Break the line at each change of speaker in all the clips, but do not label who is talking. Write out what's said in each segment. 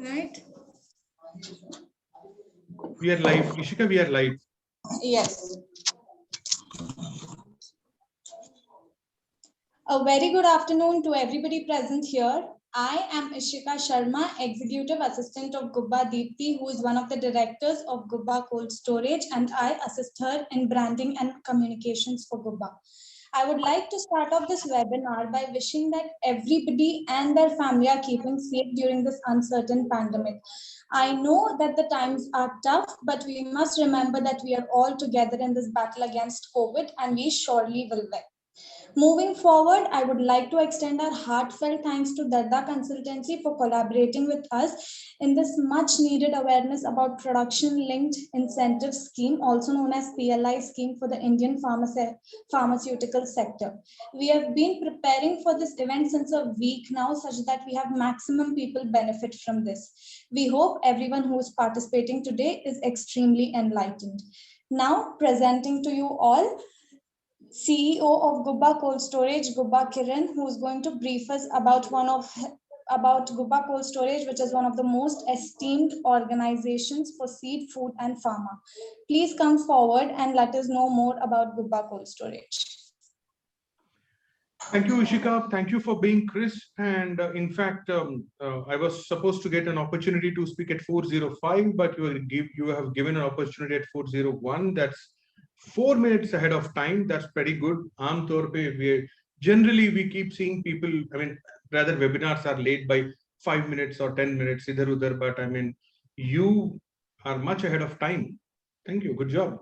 Right?
We are live. Ishika, we are live.
Yes. A very good afternoon to everybody present here. I am Ishika Sharma, Executive Assistant of Gubba Deepti, who is one of the directors of Gubba Cold Storage, and I assist her in branding and communications for Gubba. I would like to start off this webinar by wishing that everybody and their family are keeping safe during this uncertain pandemic. I know that the times are tough, but we must remember that we are all together in this battle against COVID, and we surely will win. Moving forward, I would like to extend our heartfelt thanks to Darda Consultancy for collaborating with us in this much needed awareness about production linked incentive scheme, also known as PLI scheme for the Indian pharmaceutical sector. We have been preparing for this event since a week now, such that we have maximum people benefit from this. We hope everyone who is participating today is extremely enlightened. Now, presenting to you all CEO of Gubba Cold Storage, Gubba Kiran, who is going to brief us about Gubba Cold Storage, which is one of the most esteemed organizations for seed, food, and pharma. Please come forward and let us know more about Gubba Cold Storage.
Thank you, Ishika. Thank you for being Chris. And in fact, I was supposed to get an opportunity to speak at 4:05, but you have given an opportunity at 4:01. That's 4 minutes ahead of time. That's pretty good. Generally we keep seeing people, I mean, rather webinars are late by 5 minutes or 10 minutes, idhar udhar, but I mean, you are much ahead of time. Thank you. Good job.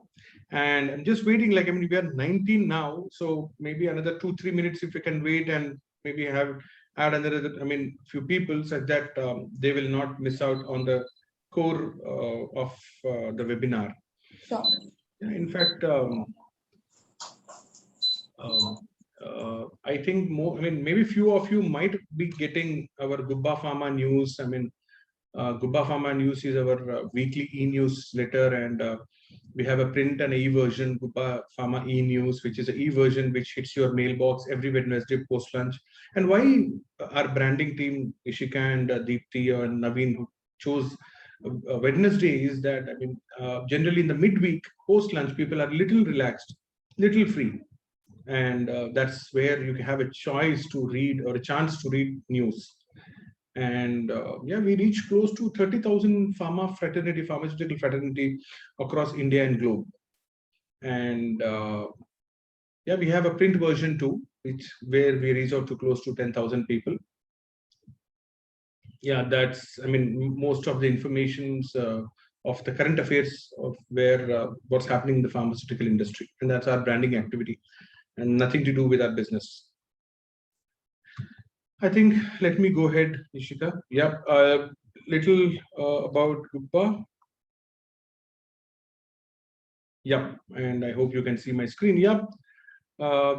And I'm just waiting, like, I mean, we are 19 now, so maybe another 2-3 minutes if we can wait, and maybe add another, I mean, few people, such that they will not miss out on the core of the webinar.
Sure.
In fact, I think more, I mean, maybe few of you might be getting our Gubba Pharma news. I mean, Gubba Pharma news is our weekly e-newsletter, and we have a print and e-version, Gubba Pharma e-news, which is an e-version which hits your mailbox every Wednesday post-lunch. And why our branding team, Ishika and Deepti and Naveen, who chose Wednesday, is that, I mean, generally in the midweek post-lunch, people are little relaxed, little free. And that's where you have a choice to read, or a chance to read news. And yeah, we reach close to 30,000 pharmaceutical fraternity across India and globe. And yeah, we have a print version too, where we reach out to close to 10,000 people. Yeah, that's, I mean, most of the informations of the current affairs of where what's happening in the pharmaceutical industry, and that's our branding activity, and nothing to do with our business. I think, let me go ahead, Ishika. Yep, little about Gubba. Yep, and I hope you can see my screen. Yep,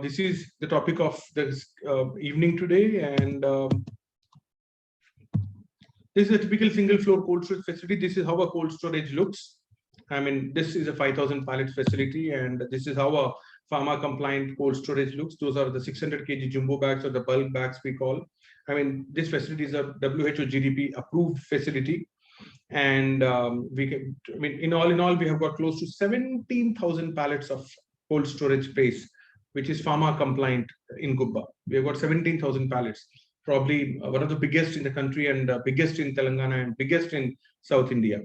this is the topic of this evening today, and this is a typical single floor cold storage facility. This is how a cold storage looks. I mean, this is a 5,000 pallet facility, and this is how a pharma compliant cold storage looks. Those are the 600 kg jumbo bags, or the bulk bags we call. I mean, this facility is a WHO GDP approved facility. And we can, I mean, in all, we have got close to 17,000 pallets of cold storage space, which is pharma compliant in Gubba. We have got 17,000 pallets, probably one of the biggest in the country, and biggest in Telangana, and biggest in South India.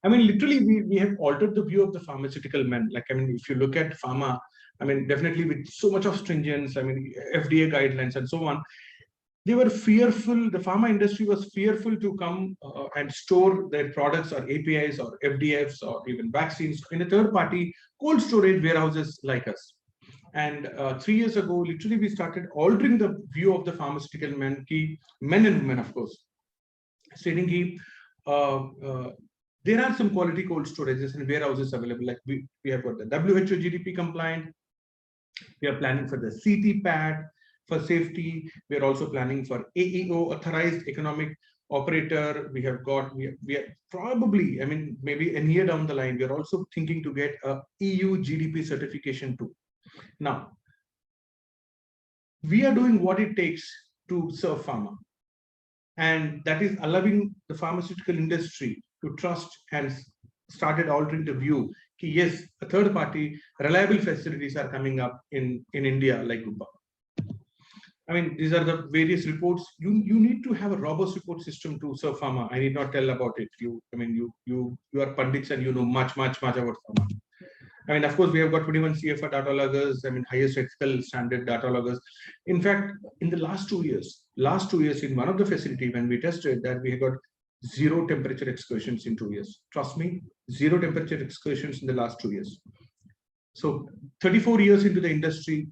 I mean, literally, we have altered the view of the pharmaceutical men. Like, I mean, if you look at pharma, I mean, definitely with so much of stringence, I mean, FDA guidelines and so on, they were fearful, the pharma industry was fearful to come and store their products, or APIs, or FDFs, or even vaccines in a third-party cold storage warehouses like us. And 3 years ago, literally, we started altering the view of the pharmaceutical men and women, of course, stating there are some quality cold storages and warehouses available. Like we have got the WHO GDP compliant. We are planning for the CT-PAT for safety. We are also planning for AEO, authorized economic operator. We have got, we are probably, I mean, maybe a year down the line, we are also thinking to get a EU GDP certification too. Now, we are doing what it takes to serve pharma. And that is allowing the pharmaceutical industry to trust and started altering the view. Yes, a third party reliable facilities are coming up in India like Gubba. I mean, these are the various reports. You need to have a robust report system to serve pharma. I need not tell about it. You are pundits and you know much about pharma. I mean, of course, we have got 21 CFR data loggers. I mean, highest ethical standard data loggers. In fact, in the last 2 years, in one of the facility when we tested that, we got 0 temperature excursions in 2 years. Trust me, 0 temperature excursions in the last 2 years. So 34 years into the industry,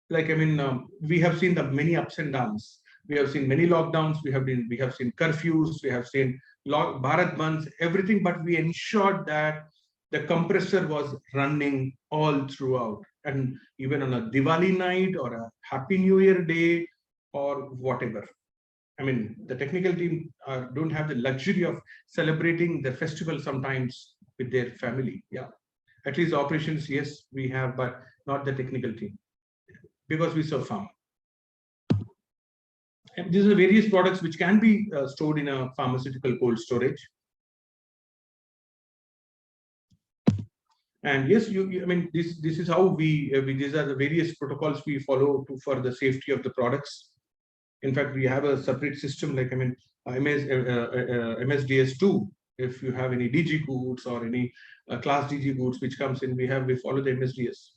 like, I mean, we have seen the many ups and downs. We have seen many lockdowns. We have seen curfews. We have seen Bharat Bandhs, everything. But we ensured that the compressor was running all throughout, and even on a Diwali night or a Happy New Year day or whatever. I mean, the technical team don't have the luxury of celebrating the festival sometimes with their family. Yeah, at least operations, yes, we have, but not the technical team, because we serve pharma. And these are various products which can be stored in a pharmaceutical cold storage. And yes, I mean, this is how these are the various protocols we follow for the safety of the products. In fact, we have a separate system, like, I mean, MSDS2. If you have any DG goods or any class DG goods which comes in, we follow the MSDS.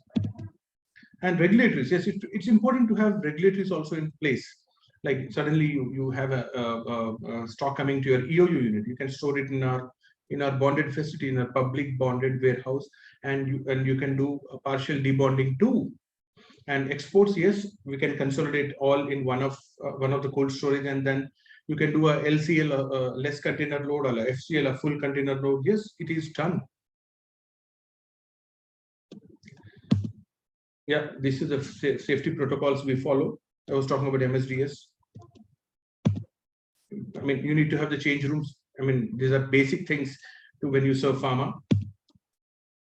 And regulatories, yes, it's important to have regulatories also in place. Like suddenly you have a stock coming to your EOU unit, you can store it in our bonded facility, in a public bonded warehouse, and you can do a partial debonding too. And exports, yes, we can consolidate all in one of the cold storage, and then you can do a LCL, a less container load, or a FCL, a full container load. Yes, it is done. Yeah, this is the safety protocols we follow. I was talking about MSDS. I mean, you need to have the change rooms. I mean, these are basic things to when you serve pharma.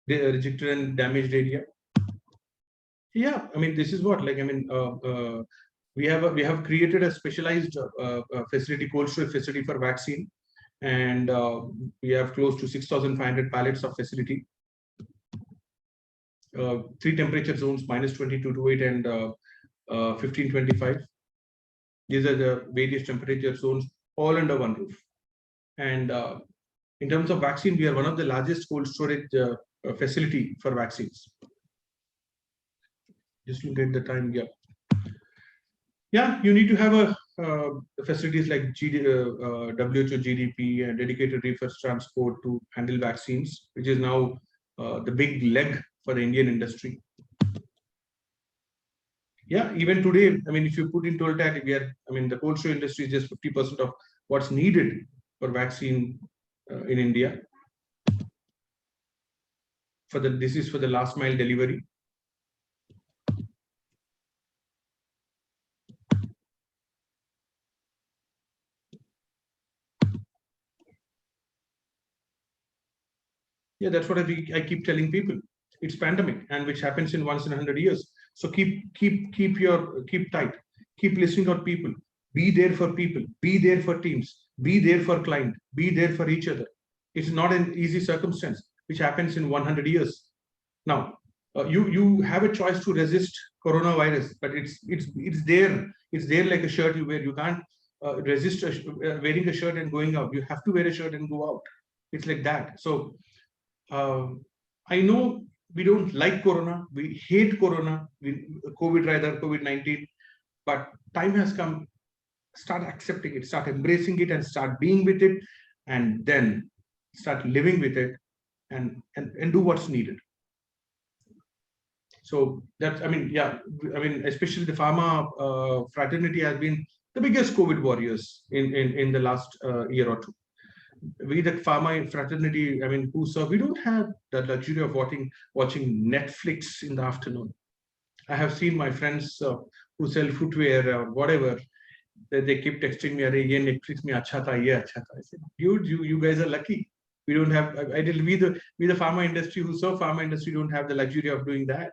The rejected and damaged area. Yeah, I mean, this is what, like, I mean, we have created a specialized facility, cold storage facility for vaccine, and we have close to 6,500 pallets of facility. 3 temperature zones, -20 to 28 and 1525. These are the various temperature zones, all under one roof. And in terms of vaccine, we are one of the largest cold storage facility for vaccines. Just look at the time. Yeah, you need to have a facilities like WHO GDP and dedicated reverse transport to handle vaccines, which is now the big leg for the Indian industry. Yeah, even today, I mean, if you put in Toltec, the cold storage industry is just 50% of what's needed for vaccine in India. This is for the last mile delivery. Yeah, that's what I keep telling people. It's pandemic, and which happens in once in 100 years. So keep tight. Keep listening to people. Be there for people. Be there for teams. Be there for client. Be there for each other. It's not an easy circumstance, which happens in 100 years. Now, you have a choice to resist coronavirus, but it's there. It's there like a shirt you wear. You can't resist wearing a shirt and going out. You have to wear a shirt and go out. It's like that. So I know we don't like corona, we hate corona, COVID rather, COVID-19, but time has come. Start accepting it, start embracing it, and start being with it, and then start living with it, and do what's needed. So that's, especially the pharma fraternity has been the biggest COVID warriors in the last year or two. We, the pharma fraternity, we don't have the luxury of watching Netflix in the afternoon. I have seen my friends who sell footwear or whatever, they keep texting me, "Arey, ye Netflix mein acha tha, ye acha tha." I said, dude, you guys are lucky. We don't have. We the pharma industry who serve pharma industry don't have the luxury of doing that.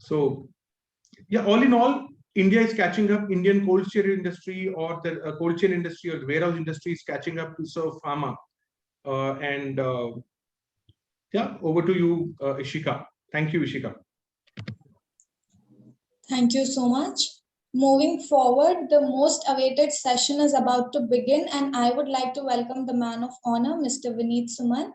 So, yeah, all in all, India is catching up. Indian cold chain industry or the cold chain industry or the warehouse industry is catching up to serve pharma. Yeah, over to you, Ishika. Thank you, Ishika.
Thank you so much. Moving forward, the most awaited session is about to begin, and I would like to welcome the man of honor, Mr. Vineet Suman,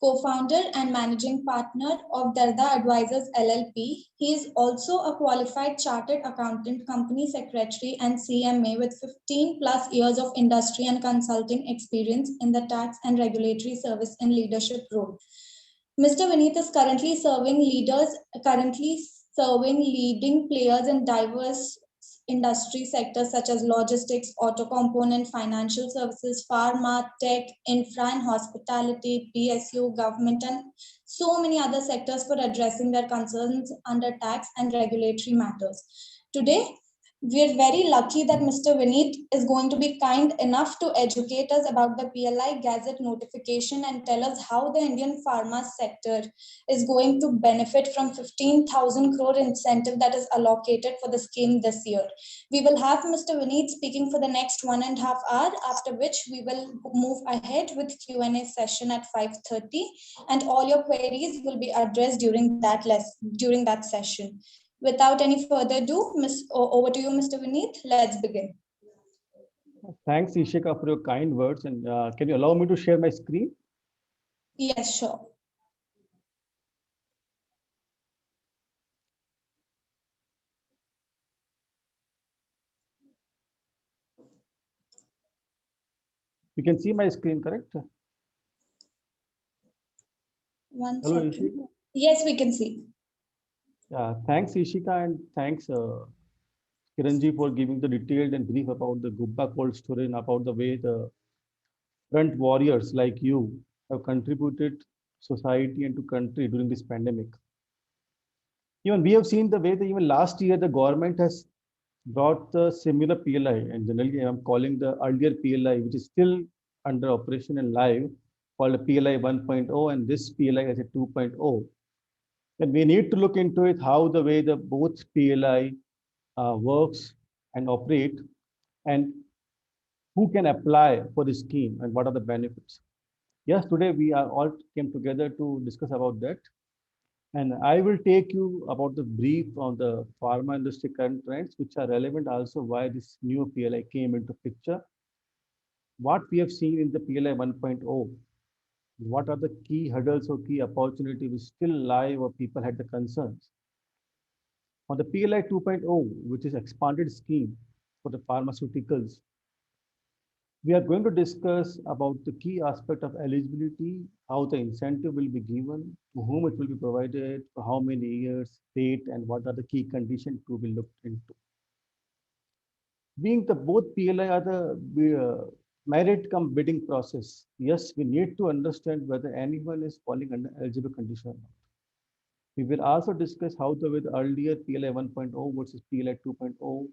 co-founder and managing partner of Darda Advisors LLP. He is also a qualified chartered accountant, company secretary, and CMA with 15 plus years of industry and consulting experience in the tax and regulatory service and leadership role. Mr. Vineet is currently serving leading players in diverse industry sectors such as logistics, auto component, financial services, pharma, tech, infra and hospitality, PSU, government, and so many other sectors for addressing their concerns under tax and regulatory matters. Today, we are very lucky that Mr. Vineet is going to be kind enough to educate us about the PLI Gazette notification and tell us how the Indian pharma sector is going to benefit from 15,000 crore incentive that is allocated for the scheme this year. We will have Mr. Vineet speaking for the next 1.5 hours, after which we will move ahead with Q&A session at 5:30, and all your queries will be addressed during that session. Without any further ado, over to you, Mr. Vineet. Let's begin.
Thanks, Ishika, for your kind words. And can you allow me to share my screen?
Yes, sure.
You can see my screen, correct?
One
Hello,
second.
Ishika.
Yes, we can see.
Thanks, Ishika, and thanks, Kiranji, for giving the detailed and brief about the Gubba cold storage and about the way the front warriors like you have contributed society and to country during this pandemic. Even we have seen the way that even last year the government has brought the similar PLI, and generally I'm calling the earlier PLI, which is still under operation and live, called PLI 1.0, and this PLI as a 2.0. And we need to look into it how the way the both PLI works and operate, and who can apply for the scheme and what are the benefits. Yes, today we are all came together to discuss about that. And I will take you about the brief on the pharma industry current trends, which are relevant also why this new PLI came into picture. What we have seen in the PLI 1.0, what are the key hurdles or key opportunities which still lie or people had the concerns. On the PLI 2.0, which is expanded scheme for the pharmaceuticals, we are going to discuss about the key aspect of eligibility, how the incentive will be given, to whom it will be provided, for how many years, date, and what are the key conditions to be looked into. Being the both PLI are the merit come bidding process, yes, we need to understand whether anyone is falling under eligible condition or not. We will also discuss how the with earlier PLI 1.0 versus PLI 2.0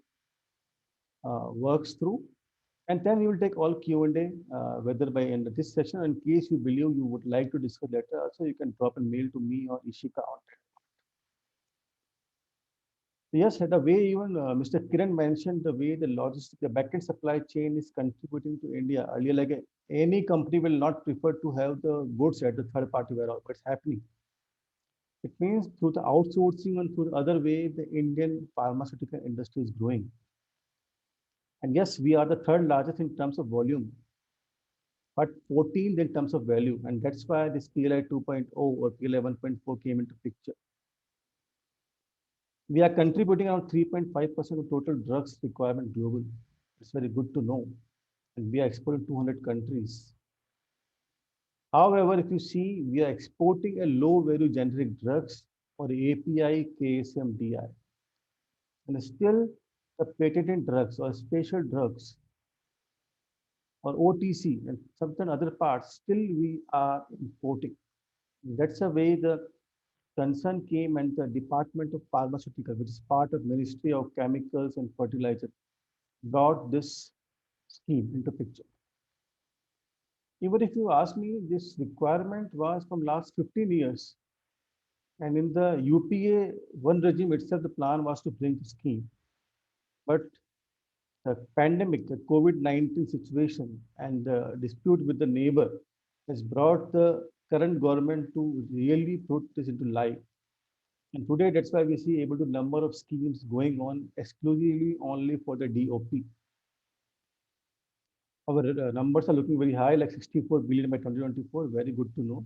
works through. And then we will take all Q&A, whether by end of this session. In case you believe you would like to discuss later, also you can drop a mail to me or Ishika on that. Yes, the way even Mr. Kiran mentioned, the way the logistics, the backend supply chain is contributing to India. Earlier, like any company will not prefer to have the goods at the third party warehouse, but it's happening. It means through the outsourcing and through the other way, the Indian pharmaceutical industry is growing. And yes, we are the third largest in terms of volume, but 14th in terms of value. And that's why this PLI 2.0 or PLI 1.4 came into picture. We are contributing around 3.5% of total drugs requirement globally. It's very good to know. And we are exporting 200 countries. However, if you see, we are exporting a low value generic drugs or API, KSM, DI. And still the patented drugs or special drugs or OTC and certain other parts, still we are importing. That's the way the concern came, and the Department of Pharmaceutical, which is part of Ministry of Chemicals and Fertilizer, brought this scheme into picture. Even if you ask me, this requirement was from last 15 years. And in the UPA one regime itself, the plan was to bring the scheme. But the pandemic, the COVID-19 situation, and the dispute with the neighbor has brought the current government to really put this into life. And today, that's why we see able to number of schemes going on exclusively only for the DOP. Our numbers are looking very high, like 64 billion by 2024. Very good to know.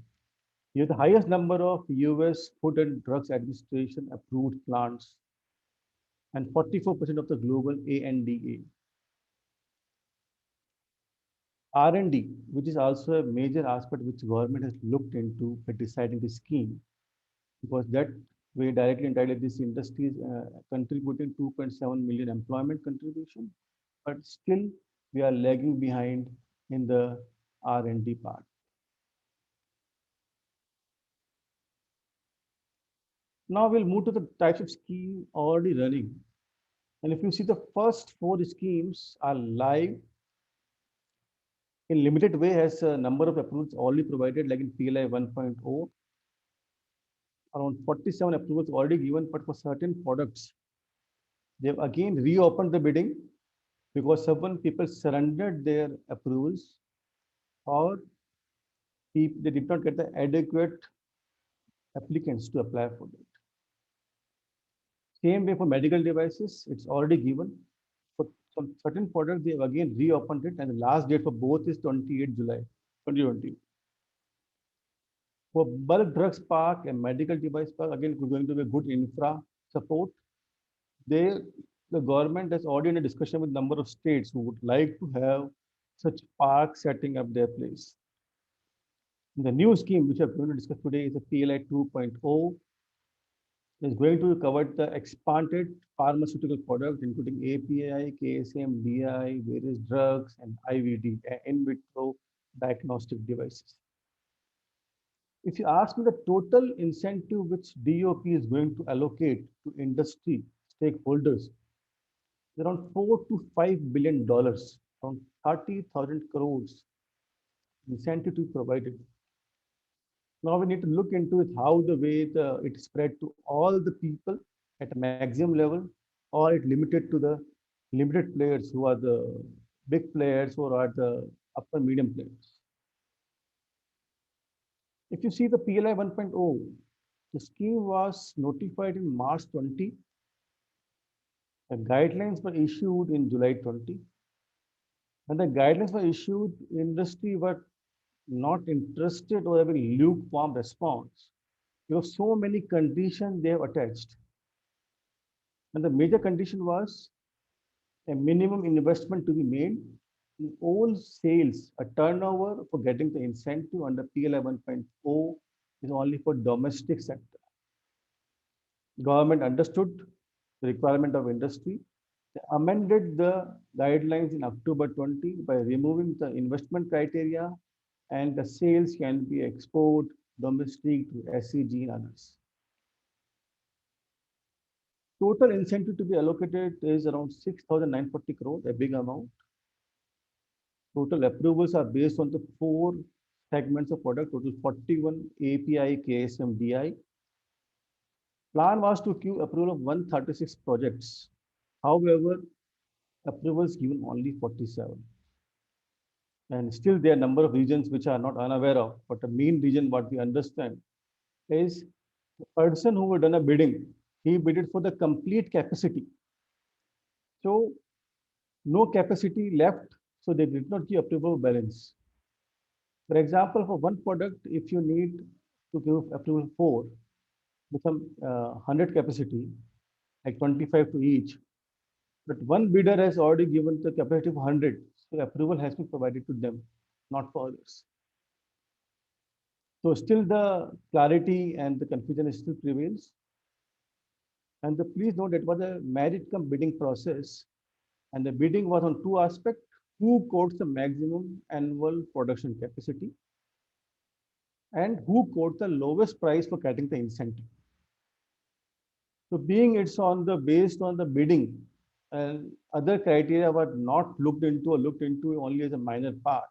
We have the highest number of US Food and Drugs Administration approved plants and 44% of the global ANDA. R&D, which is also a major aspect which government has looked into by deciding the scheme, because that way directly and indirectly this industry is contributing 2.7 million employment contribution, but still we are lagging behind in the R&D part. Now we'll move to the types of scheme already running. And if you see the first four schemes are live in limited way, has a number of approvals already provided, like in PLI 1.0, around 47 approvals already given, but for certain products, they've again reopened the bidding because certain people surrendered their approvals or they did not get the adequate applicants to apply for it. Same way for medical devices, it's already given. For some certain products, they have again reopened it, and the last date for both is 28 July 2020. For bulk drugs park and medical device park, again, we're going to be a good infra support. They, the government has already in a discussion with number of states who would like to have such parks setting up their place. The new scheme, which we are going to discuss today, is a PLI 2.0. Is going to cover the expanded pharmaceutical products, including API, KSM, DI, various drugs, and IVD, in vitro diagnostic devices. If you ask me the total incentive which DOP is going to allocate to industry stakeholders, around $4 to $5 billion, around 30,000 crores incentive to be provided. Now we need to look into it how the way it spread to all the people at a maximum level, or it limited to the limited players who are the big players or are the upper medium players. If you see the PLI 1.0, the scheme was notified in March 20. The guidelines were issued in July 20. When the guidelines were issued, industry were not interested or having lukewarm response. There were so many conditions they have attached. And the major condition was a minimum investment to be made in all sales. A turnover for getting the incentive under PLI 1.0 is only for domestic sector. Government understood the requirement of industry. They amended the guidelines in October 20 by removing the investment criteria, and the sales can be export, domestic to SEG and others. Total incentive to be allocated is around 6,940 crores, a big amount. Total approvals are based on the four segments of product, total 41 API, KSM, DI. Plan was to give approval of 136 projects. However, approvals given only 47. And still there are a number of regions which are not unaware of, but the main region what we understand is the person who had done a bidding, he bidded for the complete capacity. So no capacity left, so they did not give approval balance. For example, for one product, if you need to give approval for with some 100 capacity, like 25 to each, but one bidder has already given the capacity of 100, so approval has been provided to them, not for others. So still the clarity and the confusion still prevails. And please note it was a merit cum bidding process, and the bidding was on two aspects: who quotes the maximum annual production capacity, and who quotes the lowest price for getting the incentive. So being it's on the based on the bidding, and other criteria were not looked into or looked into only as a minor part,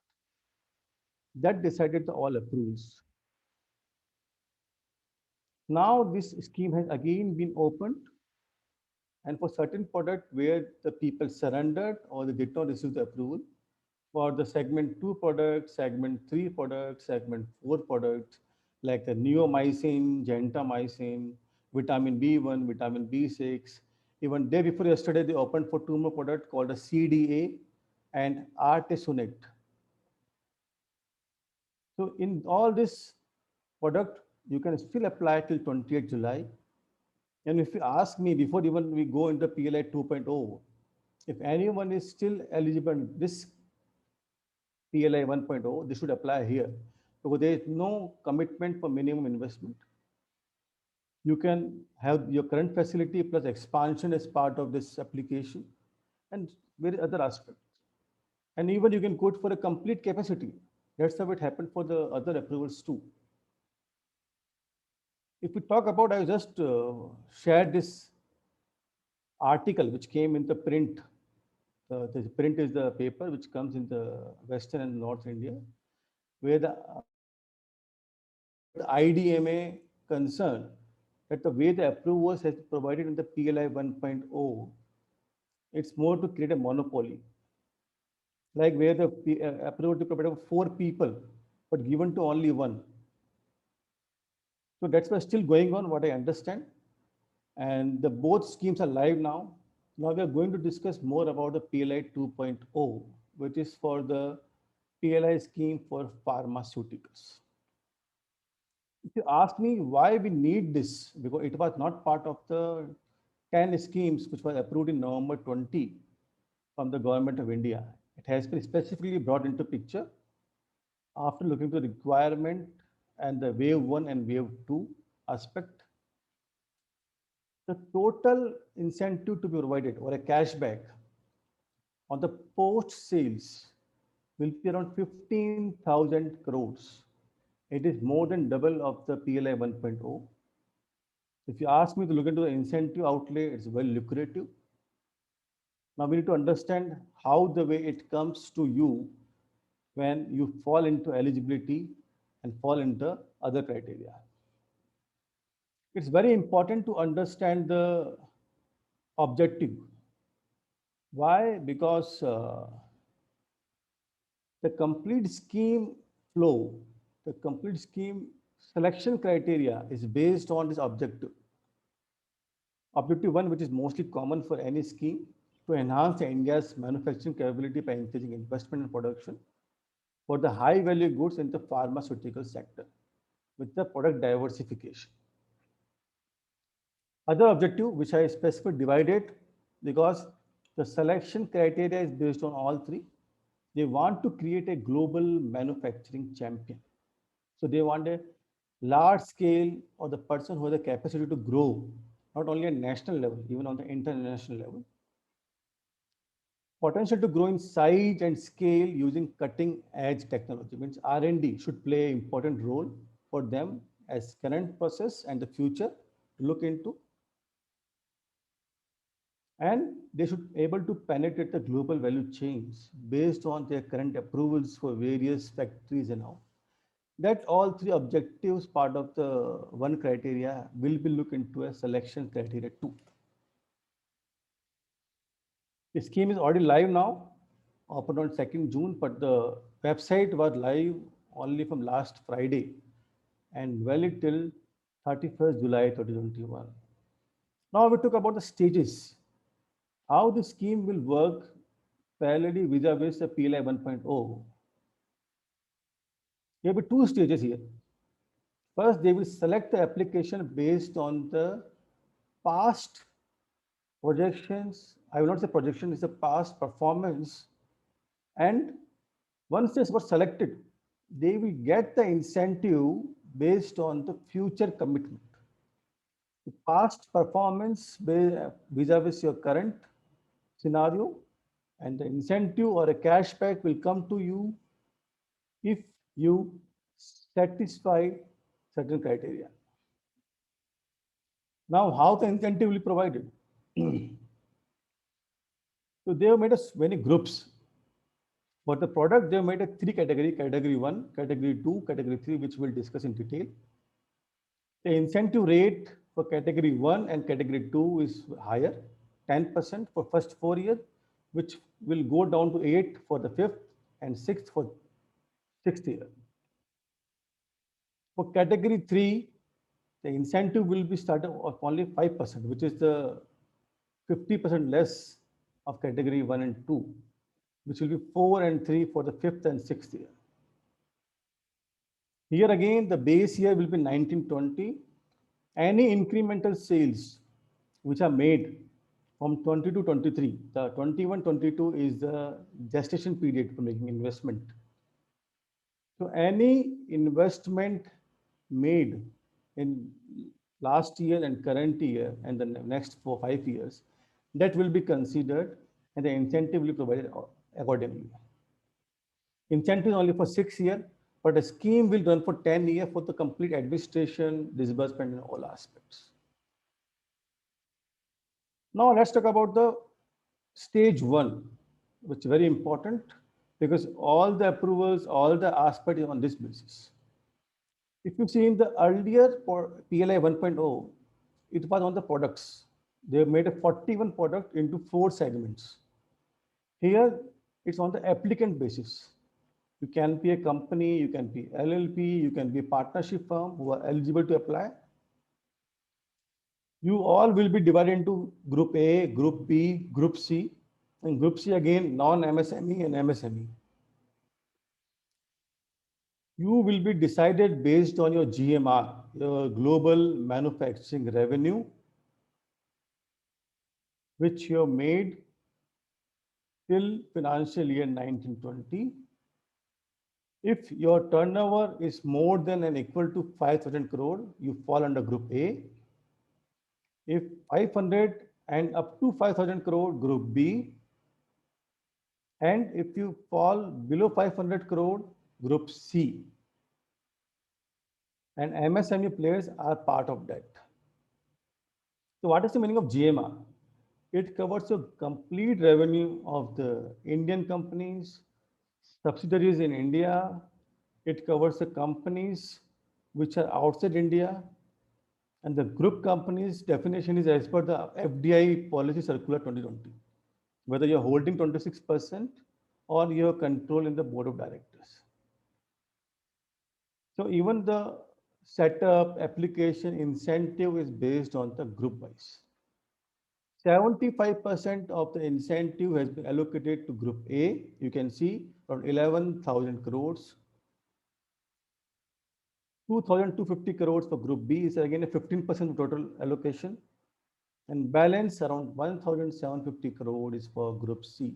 that decided the all approvals. Now this scheme has again been opened, And for certain product where the people surrendered or they did not receive the approval, for the segment 2 product, segment 3 product, segment 4 product, like the neomycin, gentamicin, vitamin B1, vitamin B6. Even day before yesterday, they opened for 2 more products called a CDA and artesunate. So in all this product, you can still apply till 28th July. And if you ask me before even we go into PLI 2.0, if anyone is still eligible, this PLI 1.0, this should apply here because there is no commitment for minimum investment. You can have your current facility plus expansion as part of this application and various other aspects. And even you can quote for a complete capacity. That's how it happened for the other approvals too. If we talk about, I just shared this article which came in the print. The print is the paper which comes in the Western and North India, where the IDMA concerned that the way the approvals has provided in the PLI 1.0, it's more to create a monopoly. Like where the approval to provide 4 people, but given to only 1. So that's what's still going on, what I understand. And the both schemes are live now. Now we are going to discuss more about the PLI 2.0, which is for the PLI scheme for pharmaceuticals. If you ask me why we need this, because it was not part of the 10 schemes which were approved in November 20 from the government of India. It has been specifically brought into picture after looking to the requirement and the wave 1 and wave 2 aspect. The total incentive to be provided or a cashback on the post sales will be around 15,000 crores. It is more than double of the PLI 1.0. If you ask me to look into the incentive outlay, it's very lucrative. Now we need to understand how the way it comes to you when you fall into eligibility and fall into other criteria. It's very important to understand the objective. Why? Because the complete scheme flow, the complete scheme selection criteria is based on this objective. Objective 1, which is mostly common for any scheme, to enhance India's manufacturing capability by increasing investment in production for the high value goods in the pharmaceutical sector with the product diversification. Other objective, which I specifically divided because the selection criteria is based on all 3. They want to create a global manufacturing champion. So they want a large scale or the person who has the capacity to grow, not only at national level, even on the international level. Potential to grow in size and scale using cutting edge technology means R&D should play an important role for them as current process and the future to look into. And they should be able to penetrate the global value chains based on their current approvals for various factories and all. That all 3 objectives part of the 1 criteria will be looked into a selection criteria 2. The scheme is already live now, opened on 2nd June, but the website was live only from last Friday and valid till 31st July 2021. Now we talk about the stages, how the scheme will work parallelly vis-a-vis the PLI 1.0. There will be 2 stages here. First, they will select the application based on the past projections. I will not say projection, it's a past performance. And once this was selected, they will get the incentive based on the future commitment. The past performance vis-a-vis your current scenario, and the incentive or a cashback will come to you if you satisfy certain criteria. Now, how the incentive will be provided? So they have made us many groups. For the product, they have made a 3 category, category 1, category 2, category 3, which we'll discuss in detail. The incentive rate for category 1 and category 2 is higher. 10% for first 4 years, which will go down to 8 for the 5th and 6th for 6th year. For category 3, the incentive will be started of only 5%, which is the 50% less of category 1 and 2, which will be 4 and 3 for the 5th and 6th year. Here again, the base year will be 1920. Any incremental sales which are made from 20 to 23, the 21-22 is the gestation period for making investment. So any investment made in last year and current year and the next 4-5 years, that will be considered and the incentive will be provided accordingly. Incentive is only for 6 years, but a scheme will run for 10 years for the complete administration, disbursement, and all aspects. Now let's talk about the stage 1, which is very important because all the approvals, all the aspects is on this basis. If you see in the earlier PLI 1.0, it was on the products. They made a 41 product into 4 segments. Here, it's on the applicant basis. You can be a company, you can be LLP, you can be a partnership firm who are eligible to apply. You all will be divided into Group A, Group B, Group C, and Group C again, non-MSME and MSME. You will be decided based on your GMR, your global manufacturing revenue, which you have made till financial year 1920. If your turnover is more than and equal to 5,000 crore, you fall under Group A. If 500 and up to 5,000 crore, Group B. And if you fall below 500 crore, Group C. And MSME players are part of that. So what is the meaning of GMR? It covers the complete revenue of the Indian companies, subsidiaries in India. It covers the companies which are outside India. And the group companies definition is as per the FDI policy circular 2020, whether you're holding 26% or you have control in the board of directors. So even the setup, application, incentive is based on the group wise. 75% of the incentive has been allocated to Group A. You can see around 11,000 crores. 2,250 crores for Group B is again a 15% total allocation. And balance around 1,750 crore is for Group C.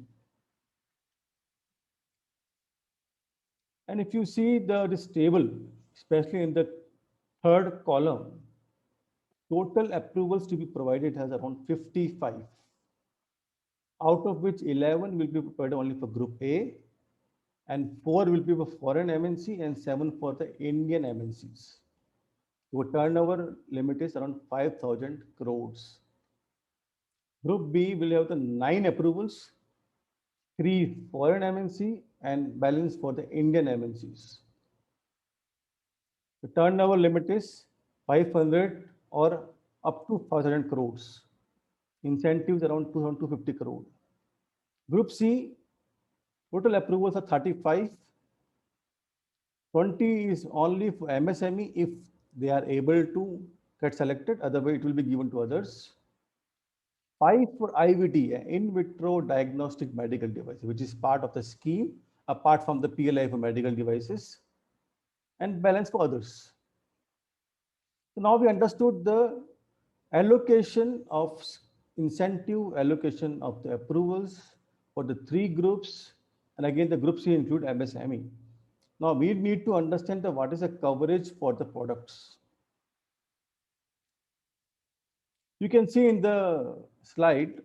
And if you see this table, especially in the third column, total approvals to be provided has around 55, out of which 11 will be provided only for Group A, and 4 will be for foreign MNC and 7 for the Indian MNCs. Your turnover limit is around 5,000 crores. Group B will have the 9 approvals, 3 foreign MNC and balance for the Indian MNCs. The turnover limit is 500 or up to 5,000 crores. Incentives around 250 crore. Group C, total approvals are 35. 20 is only for MSME if they are able to get selected, otherwise it will be given to others. 5 for IVD, in vitro diagnostic medical device, which is part of the scheme apart from the PLI for medical devices, and balance for others. So now we understood the allocation of incentive, allocation of the approvals for the 3 groups, and again the groups include MSME. Now we need to understand what is the coverage for the products. You can see in the slide,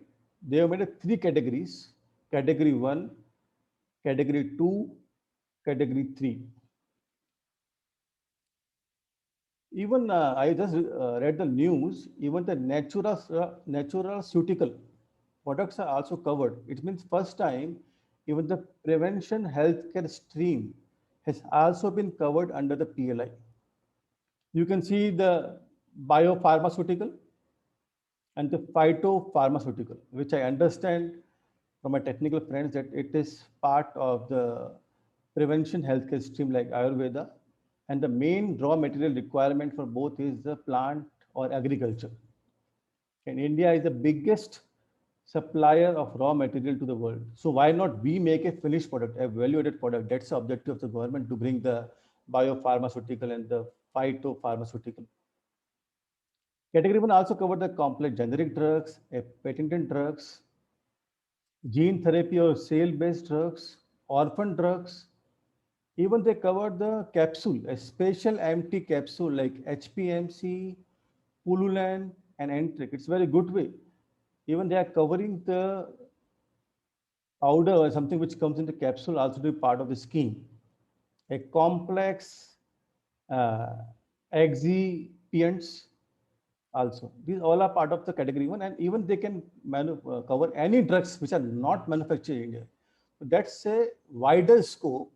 they have made 3 categories: category 1, category 2, category 3. Even I just read the news, even the nutraceutical products are also covered. It means first time, even the prevention healthcare stream has also been covered under the PLI. You can see the biopharmaceutical, and the phytopharmaceutical, which I understand from my technical friends that it is part of the prevention healthcare stream like Ayurveda. And the main raw material requirement for both is the plant or agriculture. And India is the biggest supplier of raw material to the world. So why not we make a finished product, a value-added product? That's the objective of the government, to bring the biopharmaceutical and the phytopharmaceutical. Category 1 also covered the complex generic drugs, patented drugs, gene therapy or cell-based drugs, orphan drugs. Even they covered the capsule, a special empty capsule like HPMC, Pululan, and Entric. It's a very good way. Even they are covering the powder or something which comes in the capsule also to be part of the scheme. A complex uh, excipients also. These all are part of the category 1, and even they can cover any drugs which are not manufactured in India. So that's a wider scope,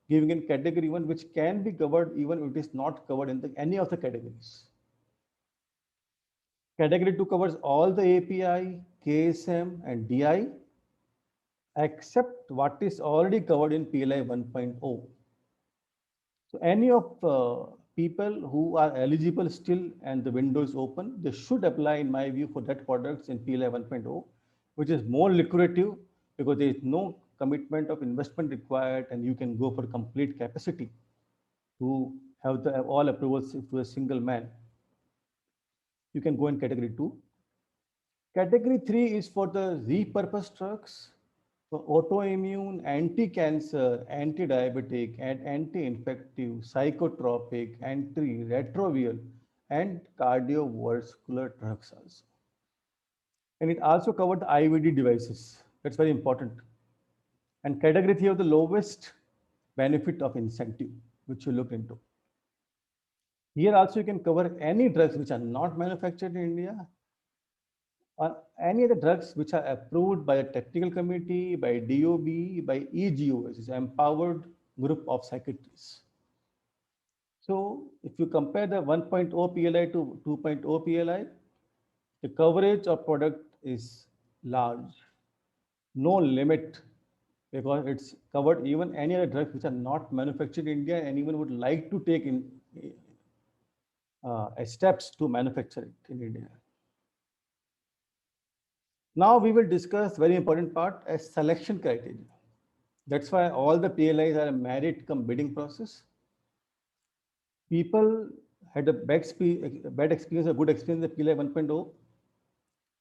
giving in category 1, which can be covered even if it is not covered in any of the categories. Category 2 covers all the API, KSM, and DI, except what is already covered in PLI 1.0. So any of people who are eligible still and the window is open, they should apply, in my view, for that products in PLI 1.0, which is more lucrative because there is no commitment of investment required, and you can go for complete capacity to have all approvals to a single man. You can go in category 2. Category 3 is for the repurposed drugs, for autoimmune, anti-cancer, anti-diabetic, and anti-infective, psychotropic, anti-retroviral, and cardiovascular drugs also. And it also covered the IVD devices. That's very important. And category 3 of the lowest benefit of incentive, which you look into. Here also you can cover any drugs which are not manufactured in India, or any of the drugs which are approved by a technical committee, by DOB, by EGO, which is Empowered Group of Psychiatrists. So if you compare the 1.0 PLI to 2.0 PLI, the coverage of product is large, no limit, because it's covered even any other drugs which are not manufactured in India and even would like to take in steps to manufacture it in India. Now we will discuss very important part as selection criteria. That's why all the PLIs are a merit come bidding process. People had a bad experience, a good experience with PLI 1.0,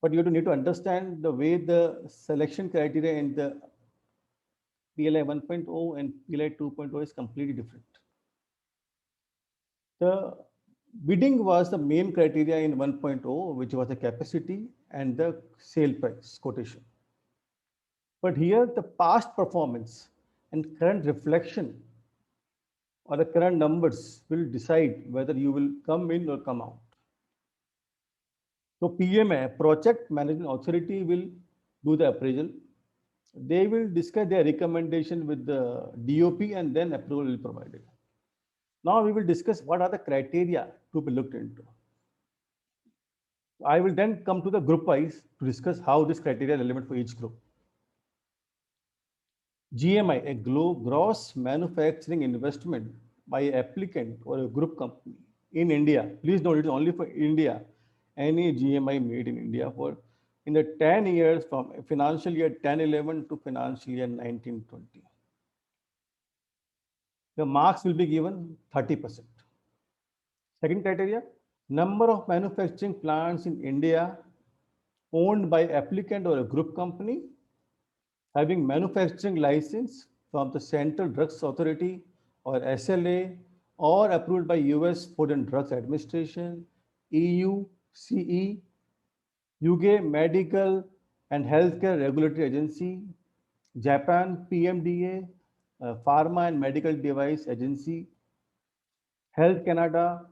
but you need to understand the way the selection criteria in the PLI 1.0 and PLI 2.0 is completely different. The bidding was the main criteria in 1.0, which was the capacity and the sale price quotation. But here the past performance and current reflection or the current numbers will decide whether you will come in or come out. So PMA, Project Management Authority, will do the appraisal. They will discuss their recommendation with the DOP and then approval will be provided. Now we will discuss what are the criteria to be looked into. I will then come to the group wise to discuss how this criteria is relevant for each group. GMI, a gross manufacturing investment by an applicant or a group company in India. Please note, it is only for India. Any GMI made in India for in the 10 years from financial year 10-11 to financial year 19-20. The marks will be given 30%. Second criteria, number of manufacturing plants in India owned by applicant or a group company having manufacturing license from the Central Drugs Authority or SLA or approved by US Food and Drugs Administration, EU, CE, UK Medical and Healthcare Regulatory Agency, Japan PMDA, Pharma and Medical Device Agency, Health Canada,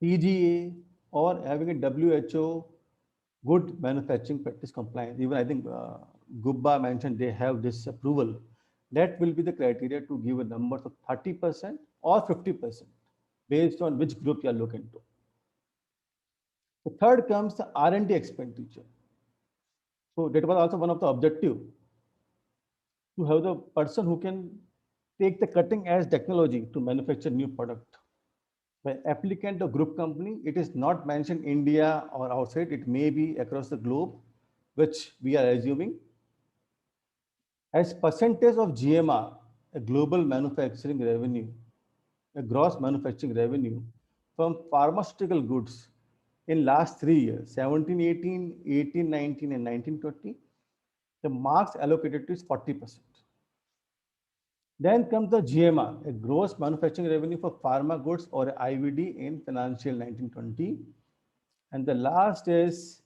PGA, or having a WHO good manufacturing practice compliance. Even I think Gubba mentioned they have this approval. That will be the criteria to give a number of 30% or 50% based on which group you are looking to. The third comes the R&D expenditure. So that was also one of the objective, to have the person who can take the cutting edge technology to manufacture new product. By applicant or group company, it is not mentioned India or outside, it may be across the globe, which we are assuming. As percentage of GMR, a global manufacturing revenue, a gross manufacturing revenue from pharmaceutical goods in last 3 years, 17, 18, 18, 19, and 19, 20, the marks allocated to is 40%. Then comes the GMR, a gross manufacturing revenue for pharma goods or IVD in financial 1920. And the last is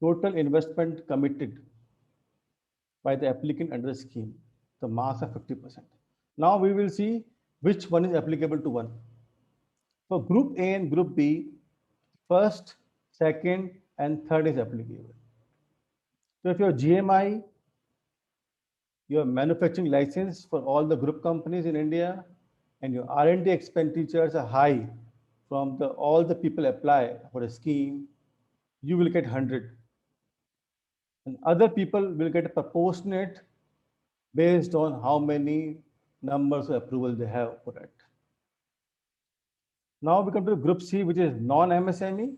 total investment committed by the applicant under the scheme. The marks are 50%. Now we will see which one is applicable to one. For group A and group B, first, second, and third is applicable. So if your GMI, your manufacturing license for all the group companies in India, and your R&D expenditures are high from all the people apply for a scheme, you will get 100. And other people will get a proportionate based on how many numbers of approval they have for it. Now we come to group C, which is non-MSME.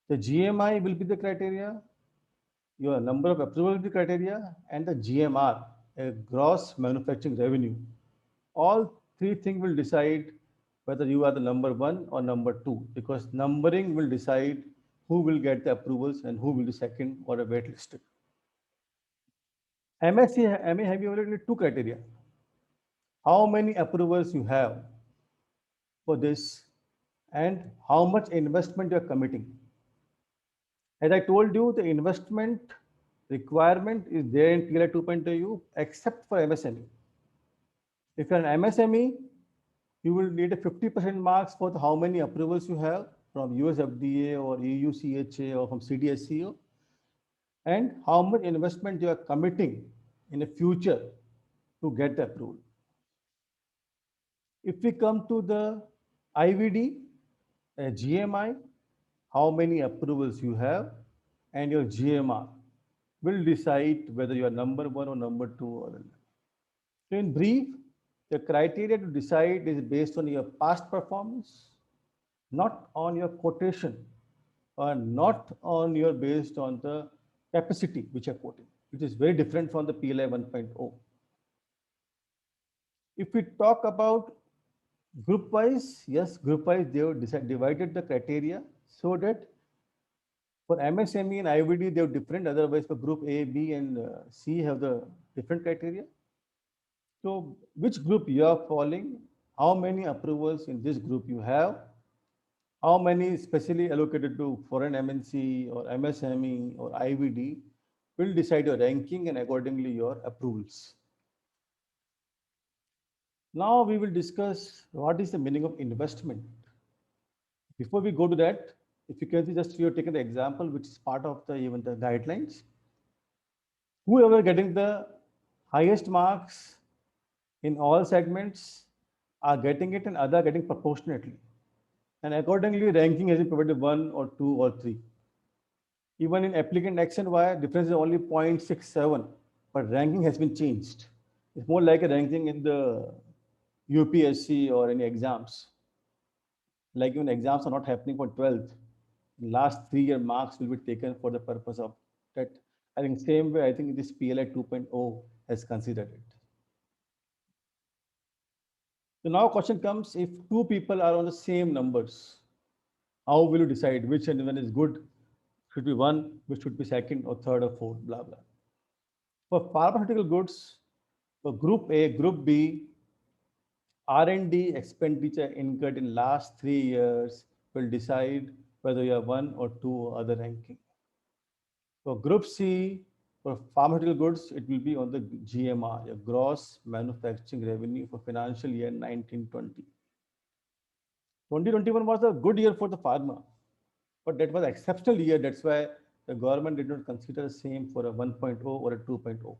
The GMI will be the criteria, your number of approval will be criteria, and the GMR, a gross manufacturing revenue. All three things will decide whether you are the number one or number two, because numbering will decide who will get the approvals and who will be second or a waitlisted. MSc, MA have you already two criteria. How many approvals you have for this and how much investment you are committing. As I told you, the investment requirement is there in PLI 2.0 except for MSME. If you're an MSME, you will need a 50% marks for how many approvals you have from US FDA or EU CHA or from CDSCO, and how much investment you are committing in the future to get the approval. If we come to the IVD, GMI, how many approvals you have, and your GMR will decide whether you are number one or number two or not. So in brief, the criteria to decide is based on your past performance, not on your quotation, or not on your based on the capacity which you're quoting, which is very different from the PLI 1.0. If we talk about group wise, yes, group wise they have divided the criteria so that for MSME and IVD they are different. Otherwise, for group A, B, and C have the different criteria. So, which group you are falling? How many approvals in this group you have? How many specially allocated to foreign MNC or MSME or IVD will decide your ranking and accordingly your approvals. Now we will discuss what is the meaning of investment. Before we go to that, if you can see, just you have taken the example which is part of the even the guidelines. Whoever getting the highest marks in all segments are getting it and other getting proportionately. And accordingly, ranking has been provided 1 or 2 or 3. Even in applicant X and Y, difference is only 0.67, but ranking has been changed. It's more like a ranking in the UPSC or any exams. Like even exams are not happening for 12th. Last 3-year marks will be taken for the purpose of that. I think same way, I think this PLI 2.0 has considered it. So now question comes, if two people are on the same numbers, how will you decide which and one is good? Should be one, which should be second or third or fourth, blah, blah. For pharmaceutical goods, for group A, group B, R&D expenditure incurred in last 3 years will decide whether you have one or two or other ranking. For group C, for pharmaceutical goods, it will be on the GMR, your gross manufacturing revenue for financial year 1920. 2021 was a good year for the pharma, but that was an exceptional year. That's why the government did not consider the same for a 1.0 or a 2.0.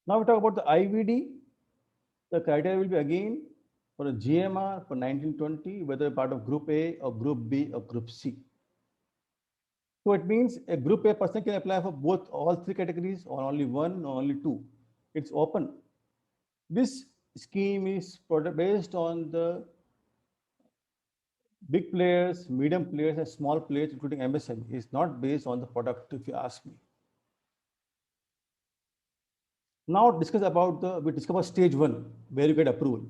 Now we talk about the IVD. The criteria will be again for a GMR for 1920, whether part of Group A or Group B or Group C. So it means a Group A person can apply for both all three categories or only one or only two. It's open. This scheme is based on the big players, medium players, and small players, including MSME. It's not based on the product, if you ask me. Now we discuss about stage one, where you get approval.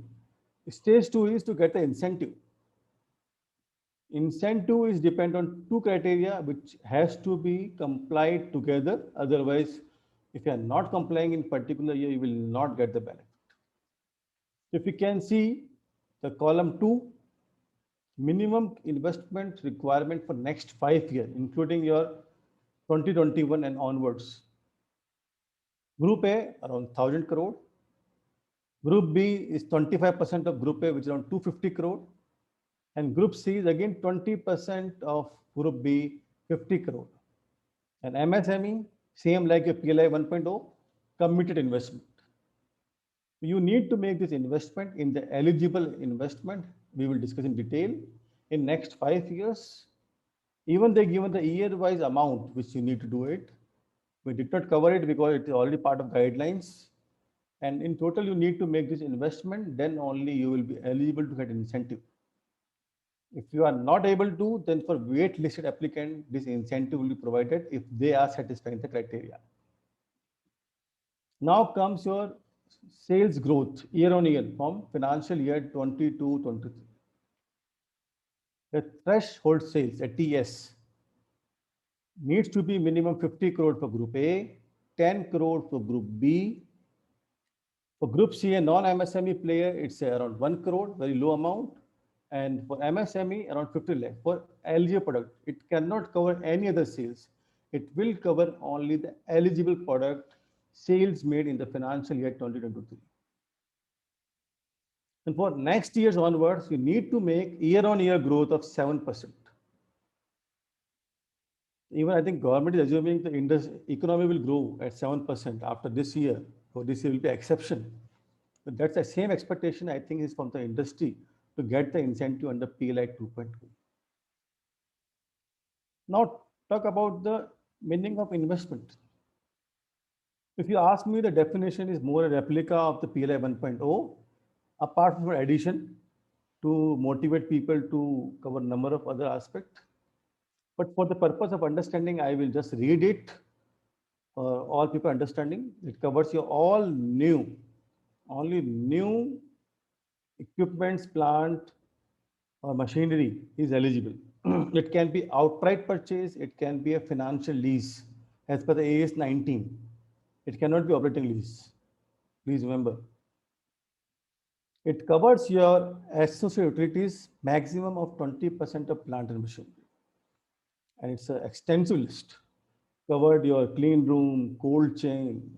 Stage two is to get the incentive. Incentive is depend on two criteria which has to be complied together. Otherwise, if you are not complying in particular year, you will not get the benefit. If you can see the column 2, minimum investment requirement for next 5 years, including your 2021 and onwards. Group A around 1000 crore. Group B is 25% of Group A, which is around 250 crore. And Group C is again 20% of Group B, 50 crore. And MSME, same like your PLI 1.0, committed investment. You need to make this investment in the eligible investment. We will discuss in detail in next 5 years. Even they given the year-wise amount which you need to do it. We did not cover it because it is already part of guidelines. And in total, you need to make this investment, then only you will be eligible to get incentive. If you are not able to, then for wait-listed applicant, this incentive will be provided if they are satisfying the criteria. Now comes your sales growth year on year from financial year 22-23. The threshold sales at TS needs to be minimum 50 crore for Group A, 10 crore for Group B. For Group C, a non-MSME player, it's around 1 crore, very low amount. And for MSME, around 50 lakh. For eligible product, it cannot cover any other sales. It will cover only the eligible product sales made in the financial year 2023. And for next years onwards, you need to make year-on-year growth of 7%. Even I think government is assuming the economy will grow at 7% after this year. So this year will be exception. But that's the same expectation I think is from the industry to get the incentive under PLI 2.2. Now talk about the meaning of investment. If you ask me, the definition is more a replica of the PLI 1.0, apart from addition to motivate people to cover a number of other aspects. But for the purpose of understanding, I will just read it for all people understanding. It covers your only new equipments, plant or machinery is eligible. It can be outright purchase, it can be a financial lease as per the AS 19. It cannot be operating lease. Please remember. It covers your associated utilities maximum of 20% of plant and machinery. And it's an extensive list. Covered your clean room, cold chain,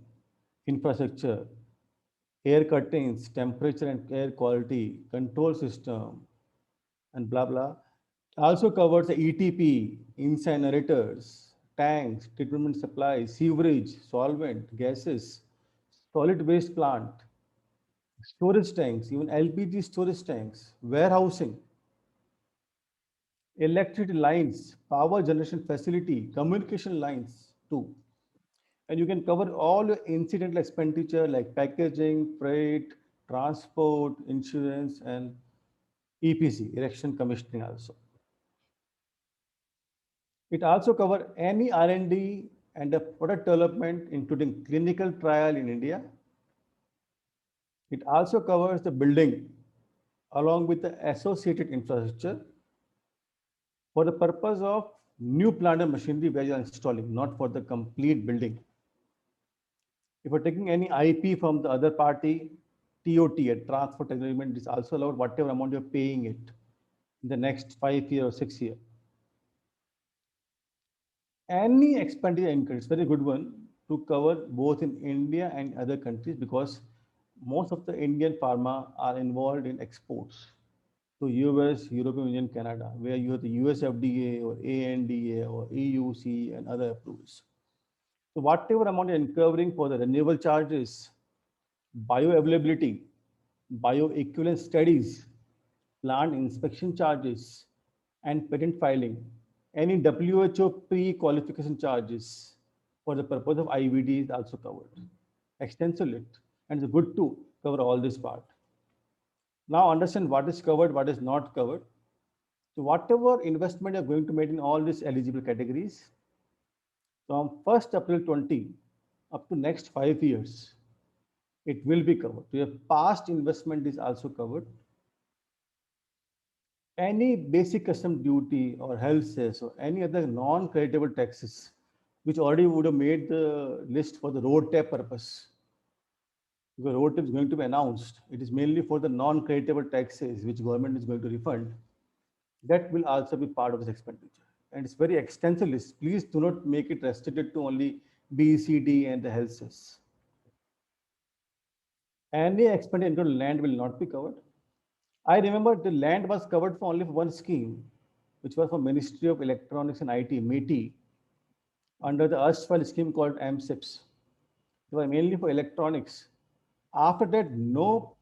infrastructure, air curtains, temperature and air quality, control system, and blah, blah. Also covers the ETP, incinerators, tanks, treatment supplies, sewerage, solvent, gases, solid waste plant, storage tanks, even LPG storage tanks, warehousing, electricity lines, power generation facility, communication lines too. And you can cover all your incidental expenditure like packaging, freight, transport, insurance, and EPC, erection commissioning also. It also covers any R&D and a product development, including clinical trial in India. It also covers the building along with the associated infrastructure for the purpose of new plant and machinery where you are installing, not for the complete building. If you're taking any IP from the other party, TOT, a transfer agreement, is also allowed whatever amount you're paying it in the next 5 years or 6 years. Any expenditure increase, very good one to cover both in India and other countries because most of the Indian pharma are involved in exports to US, European Union, Canada, where you have the US FDA or ANDA or EUC and other approvals. So whatever amount you're incurring for the renewable charges, bioavailability, bioequivalence studies, plant inspection charges, and patent filing, any WHO pre-qualification charges for the purpose of IVD is also covered. Extensive list, and it's good to cover all this part. Now understand what is covered, what is not covered. So whatever investment you're going to make in all these eligible categories, from 1st April 20 up to next 5 years, it will be covered. Your past investment is also covered. Any basic custom duty or health cess or any other non-creditable taxes, which already would have made the list for the road tax purpose. Because road tax is going to be announced. It is mainly for the non-creditable taxes, which government is going to refund. That will also be part of this expenditure. And it's very extensive list. Please do not make it restricted to only B, C, D, and the health cess. Any expenditure into land will not be covered. I remember the land was covered for only one scheme, which was for Ministry of Electronics and IT, METI, under the erstwhile scheme called MSIPS. It was mainly for electronics. After that, no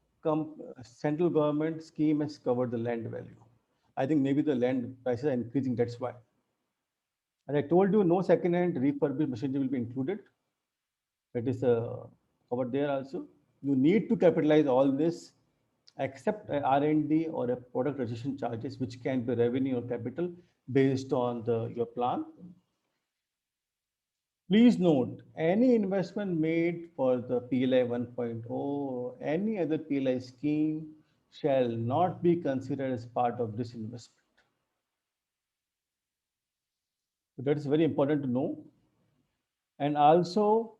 central government scheme has covered the land value. I think maybe the land prices are increasing, that's why. As I told you, no second-hand refurbished machinery will be included. That is covered there also. You need to capitalize all this except R&D or a product registration charges, which can be revenue or capital based on your plan. Please note, any investment made for the PLI 1.0 or any other PLI scheme shall not be considered as part of this investment. So that is very important to know. And also,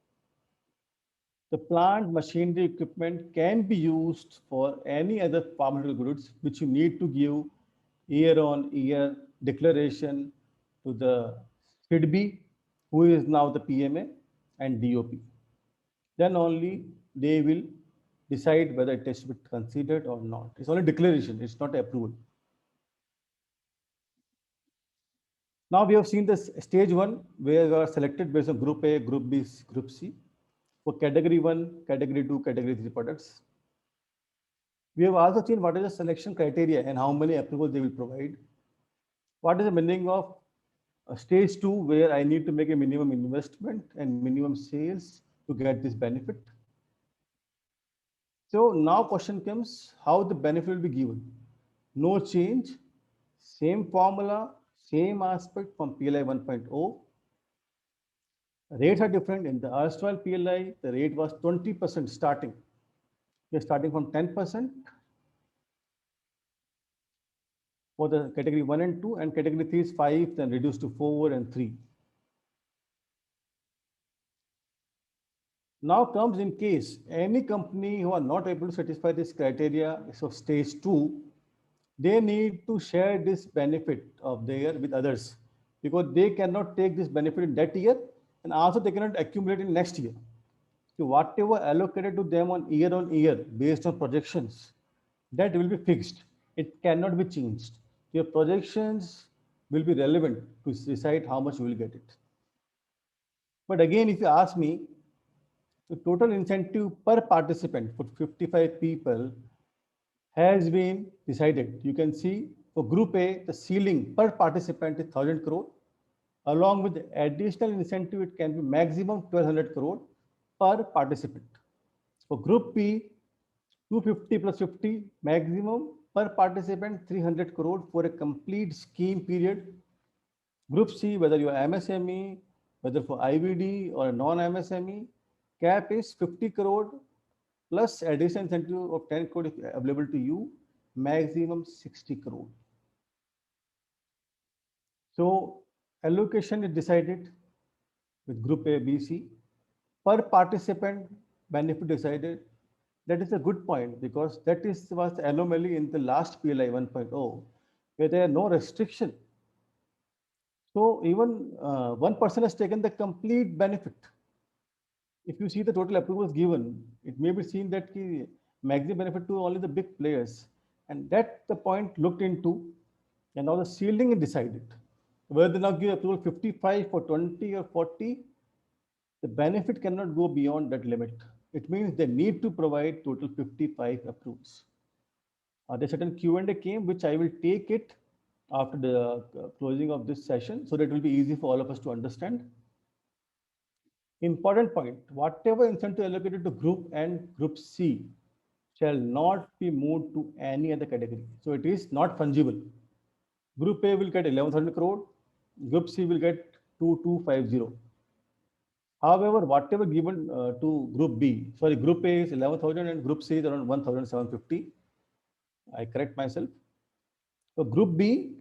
the plant, machinery, equipment can be used for any other pharmaceutical goods which you need to give year-on-year declaration to the SIDBI, who is now the PMA, and DOP. Then only they will decide whether it is to be considered or not. It's only declaration, it's not approval. Now we have seen this stage 1 where we are selected based on group A, group B, group C. For category 1, category 2, category 3 products. We have also seen what is the selection criteria and how many approvals they will provide. What is the meaning of stage 2 where I need to make a minimum investment and minimum sales to get this benefit. So now question comes, how the benefit will be given? No change, same formula, same aspect from PLI 1.0. Rates are different. In the erstwhile PLI, the rate was 20% starting. We are starting from 10% for the category 1 and 2, and category 3 is 5, then reduced to 4 and 3. Now comes in case any company who are not able to satisfy this criteria, so stage 2, they need to share this benefit of their with others because they cannot take this benefit in that year and also they cannot accumulate in next year. So whatever allocated to them on year based on projections, that will be fixed. It cannot be changed. Your projections will be relevant to decide how much you will get it. But again, if you ask me, the total incentive per participant for 55 people has been decided. You can see for group A, the ceiling per participant is 1,000 crore. Along with additional incentive, it can be maximum 1,200 crore per participant. For group B, 250 plus 50, maximum per participant 300 crore for a complete scheme period. Group C, whether you are MSME, whether for IVD or a non-MSME, cap is 50 crore plus additional incentive of 10 crore available to you, maximum 60 crore. So allocation is decided with group A, B, C. Per participant benefit decided. That is a good point because that was the anomaly in the last PLI 1.0 where there are no restriction. So even one person has taken the complete benefit. If you see the total approvals given, it may be seen that the maximum benefit to only the big players, and that the point looked into, and now the ceiling is decided. Whether they now give approval 55 for 20 or 40, the benefit cannot go beyond that limit. It means they need to provide total 55 approvals. There's certain Q&A came, which I will take it after the closing of this session, so that it will be easy for all of us to understand. Important point, whatever incentive allocated to group and group C shall not be moved to any other category. So it is not fungible. Group A will get 11,000 crore, Group C will get 2250. However, whatever given to Group B, sorry, Group A is 11,000 and Group C is around 1,750. I correct myself. So Group B,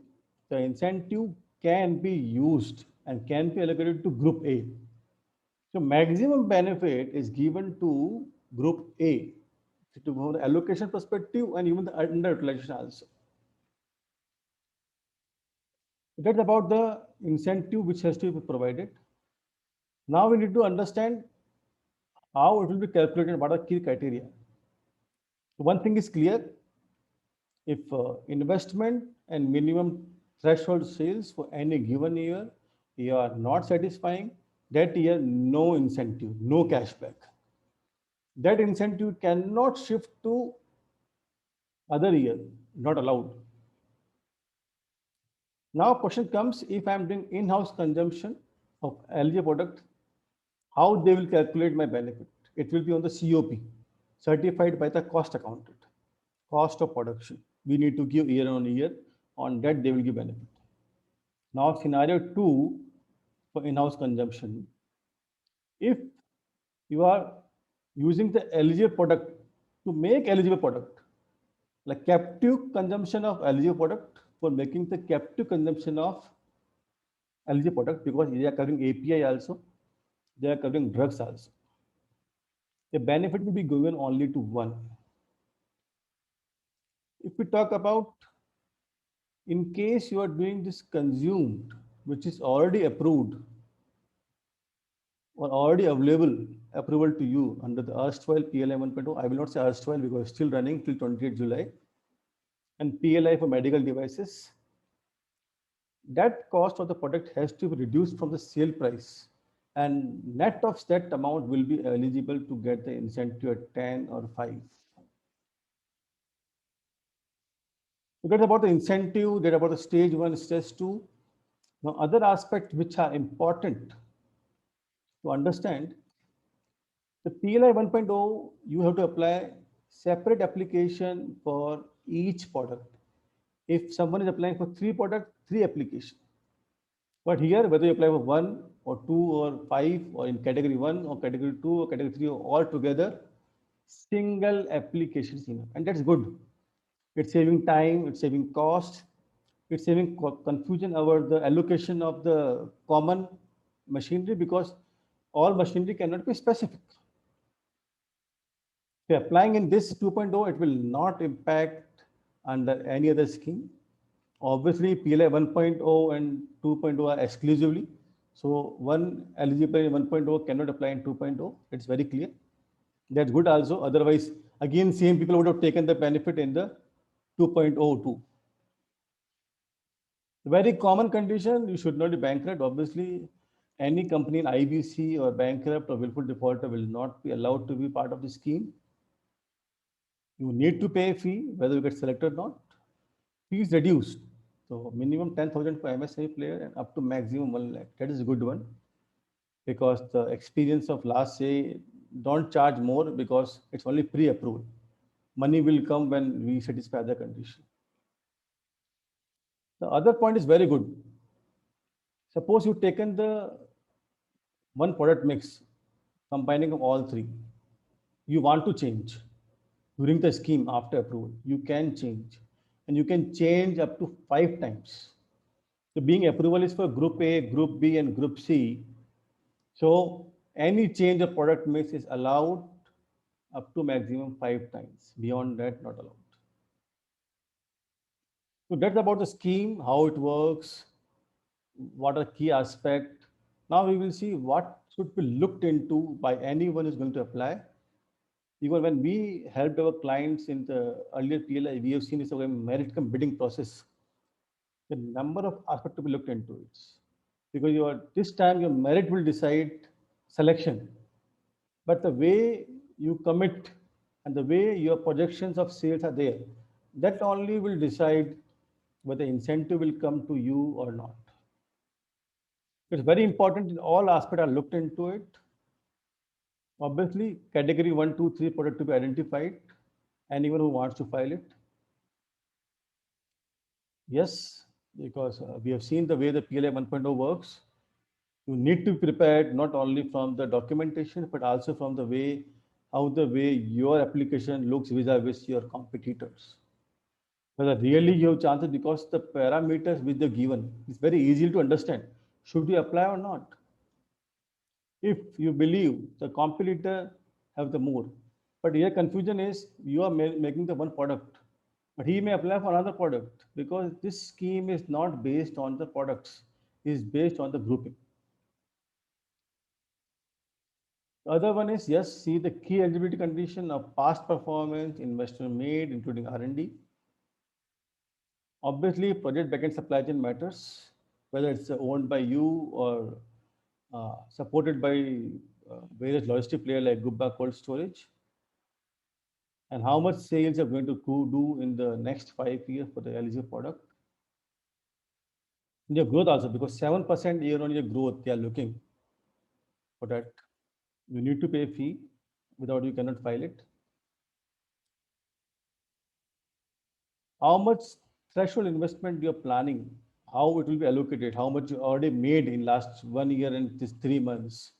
the incentive can be used and can be allocated to Group A. So maximum benefit is given to Group A, from the allocation perspective and even the underutilization also. That's about the incentive which has to be provided. Now we need to understand how it will be calculated, what are key criteria. One thing is clear, if investment and minimum threshold sales for any given year, you are not satisfying, that year no incentive, no cashback. That incentive cannot shift to other year, not allowed. Now question comes, if I'm doing in-house consumption of LG product, how they will calculate my benefit? It will be on the COP, certified by the cost accountant, cost of production. We need to give year on year, on that they will give benefit. Now scenario 2 for in-house consumption, if you are using the eligible product to make eligible product, like captive consumption of eligible product, for making the captive consumption of eligible product, because they are covering API also, they are covering drugs also. The benefit will be given only to one. If we talk about, in case you are doing this consumed, which is already approved or already available approval to you under the erstwhile PLI 1.0, I will not say erstwhile because it's still running till 28 July, and PLI for medical devices, that cost of the product has to be reduced from the sale price, and net of that amount will be eligible to get the incentive at 10 or 5. So that's about the incentive, that's about the stage 1, stage 2. Now, other aspects which are important to understand, the PLI 1.0, you have to apply separate application for each product. If someone is applying for 3 products, 3 applications. But here, whether you apply for 1 or 2 or 5, or in category 1 or category 2 or category 3, or all together, single application is enough. And that's good. It's saving time, it's saving cost, it's saving confusion over the allocation of the common machinery, because all machinery cannot be specific. If applying in this 2.0, it will not impact under any other scheme. Obviously, PLI 1.0 and 2.0 are exclusively. So one eligible in 1.0 cannot apply in 2.0. It's very clear. That's good also. Otherwise, again, same people would have taken the benefit in the 2.0 too. Very common condition, you should not be bankrupt. Obviously, any company in IBC or bankrupt or willful defaulter will not be allowed to be part of the scheme. You need to pay a fee, whether you get selected or not. Fee is reduced. So minimum 10,000 for MSME player and up to maximum 1 lakh. That is a good one, because the experience of last say, don't charge more because it's only pre-approval. Money will come when we satisfy the condition. The other point is very good. Suppose you've taken the one product mix, combining of all 3. You want to change during the scheme after approval. You can change, and you can change up to 5 times. So being approval is for group A, group B, and group C. So any change of product mix is allowed up to maximum 5 times. Beyond that, not allowed. So that's about the scheme, how it works, what are key aspects. Now we will see what should be looked into by anyone who's going to apply. Even when we helped our clients in the earlier PLI, we have seen this merit cum bidding process. The number of aspects to be looked into it, because this time your merit will decide selection. But the way you commit and the way your projections of sales are there, that only will decide whether incentive will come to you or not. It's very important in all aspects are looked into it. Obviously, category 1, 2, 3 product to be identified. Anyone who wants to file it. Yes, because we have seen the way the PLI 1.0 works. You need to be prepared not only from the documentation, but also from the way, how the way your application looks vis-a-vis your competitors. Whether really you have chances because the parameters which they're given is very easy to understand. Should you apply or not? If you believe the competitor have the more, but here confusion is you are making the one product, but he may apply for another product because this scheme is not based on the products, is based on the grouping. The other one is, yes, see the key eligibility condition of past performance, investment made, including R&D. Obviously, project backend supply chain matters, whether it's owned by you or supported by various logistic players like Gubba Cold Storage, and how much sales you're going to do in the next 5 years for the eligible product. And your growth also, because 7% year-on-year growth they are looking for that. You need to pay a fee, without you cannot file it. How much threshold investment you're planning, how it will be allocated, how much you already made in last 1 year and this 3 months,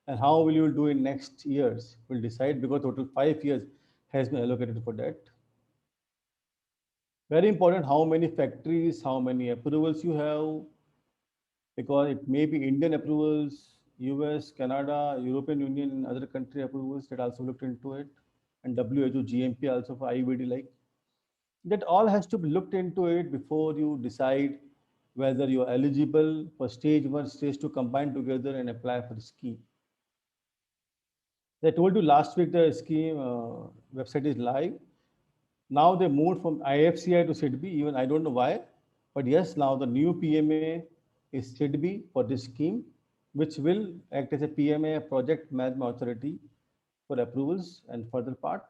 and how will you do in next years will decide, because total 5 years has been allocated for that. Very important, how many factories, how many approvals you have, because it may be Indian approvals, US, Canada, European Union, and other country approvals that also looked into it, and WHO, GMP also for IVD like. That all has to be looked into it before you decide whether you are eligible for stage 1, stage 2 combined together and apply for the scheme. I told you last week the scheme website is live. Now they moved from IFCI to SIDBI, even I don't know why, but yes, now the new PMA is SIDBI for this scheme, which will act as a PMA, project management authority, for approvals and further part.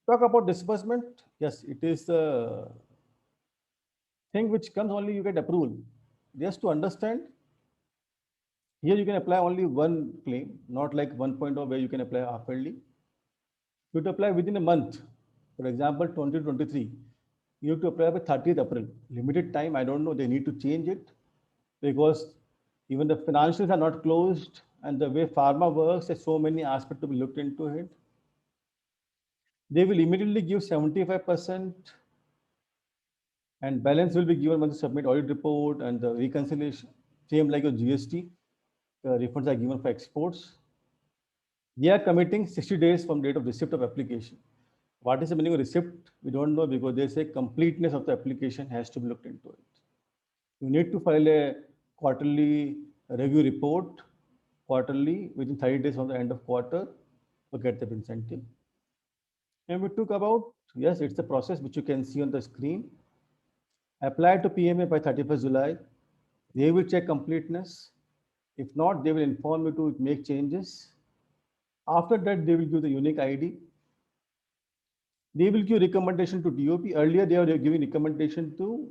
Talk about disbursement. Yes, it is the thing which comes only you get approval. Just to understand, here you can apply only one claim, not like 1.0 where you can apply half-yearly. You have to apply within a month. For example, 2023, you have to apply by 30th April. Limited time, I don't know, they need to change it because even the financials are not closed, and the way pharma works, there's so many aspects to be looked into it. They will immediately give 75%, and balance will be given when you submit audit report and the reconciliation. Same like your GST, refunds are given for exports. They are committing 60 days from date of receipt of application. What is the meaning of receipt? We don't know, because they say completeness of the application has to be looked into it. You need to file a quarterly review report, quarterly within 30 days from the end of quarter to get the incentive. And we took about, yes, it's a process which you can see on the screen. Apply to PMA by 31st July. They will check completeness. If not, they will inform you to make changes. After that, they will give the unique ID. They will give recommendation to DOP. Earlier, they were giving recommendation to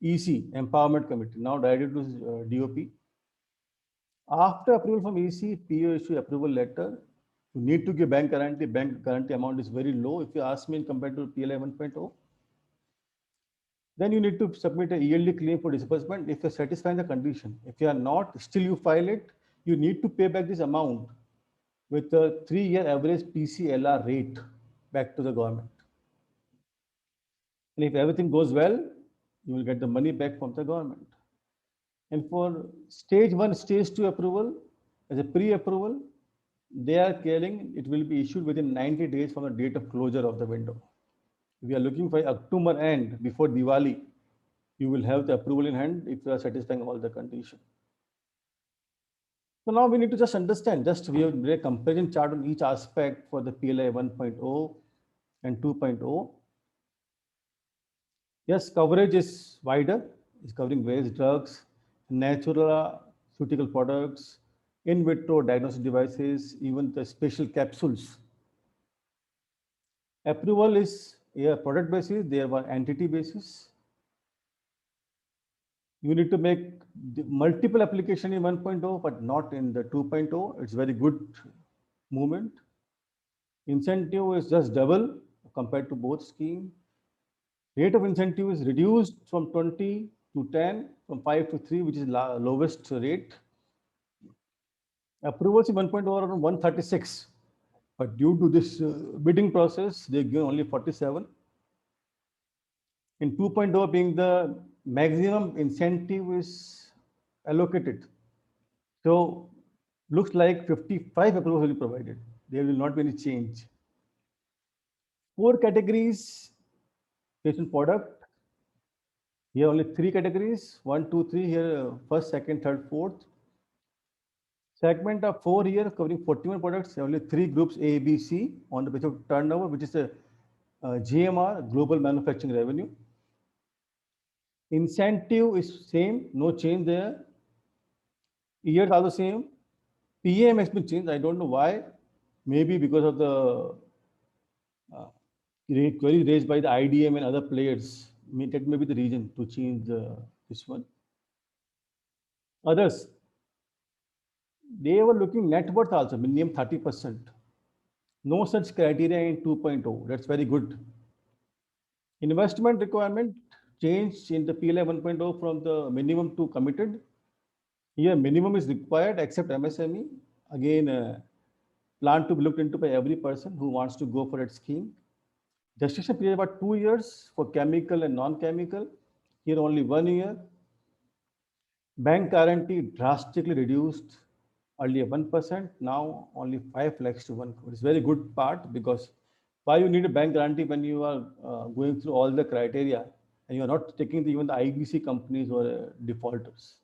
EC, Empowerment Committee, now directed to DOP. After approval from EC, PO issue approval letter. You need to give bank guarantee. Bank guarantee amount is very low. If you ask me, compared to PLI 1.0, then you need to submit a yearly claim for disbursement if you're satisfying the condition. If you are not, still you file it, you need to pay back this amount with a 3-year average PCLR rate back to the government. And if everything goes well, you will get the money back from the government. And for stage 1, stage 2 approval, as a pre-approval, they are telling it will be issued within 90 days from the date of closure of the window. We are looking for October end before Diwali. You will have the approval in hand if you are satisfying all the conditions. So now we need to just understand, we have a comparison chart on each aspect for the PLI 1.0 and 2.0. Yes, coverage is wider, it's covering various drugs, natural pharmaceutical products, in vitro diagnostic devices, even the special capsules. Approval is a product basis, there were entity basis. You need to make the multiple application in 1.0, but not in the 2.0. It's very good movement. Incentive is just double compared to both scheme. Rate of incentive is reduced from 20 to 10, from 5 to 3, which is lowest rate. Approvals in 1.0 are around 136, but due to this bidding process, they give only 47. In 2.0 being the maximum incentive is allocated. So looks like 55 approvals will be provided. There will not be any change. 4 categories patient product. Here only 3 categories, 1, 2, 3 here, first, second, third, fourth. Segment of 4 here covering 41 products, only 3 groups A, B, C on the basis of turnover, which is a GMR, global manufacturing revenue. Incentive is same, no change there. Years are the same. PM has been changed. I don't know why. Maybe because of the query raised by the IDM and other players. That may be the reason to change this one. Others, they were looking net worth also, minimum 30%. No such criteria in 2.0. That's very good. Investment requirement changed in the PLI 1.0 from the minimum to committed. Here, minimum is required except MSME. Again, plan to be looked into by every person who wants to go for that scheme. Gestation period about 2 years for chemical and non-chemical. Here only 1 year. Bank guarantee drastically reduced. Earlier 1%, now only 5 lakhs to 1 crore. It's very good part because why you need a bank guarantee when you are going through all the criteria and you are not taking even the IBC companies or defaulters.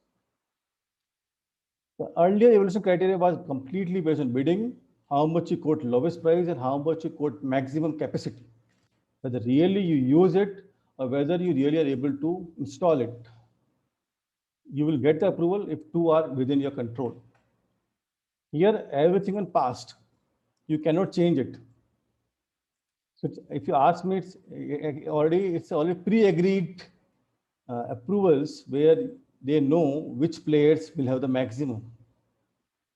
The earlier evaluation criteria was completely based on bidding, how much you quote lowest price and how much you quote maximum capacity. Whether really you use it or whether you really are able to install it. You will get the approval if 2 are within your control. Here, everything on past. You cannot change it. So if you ask me, it's already pre-agreed approvals where they know which players will have the maximum.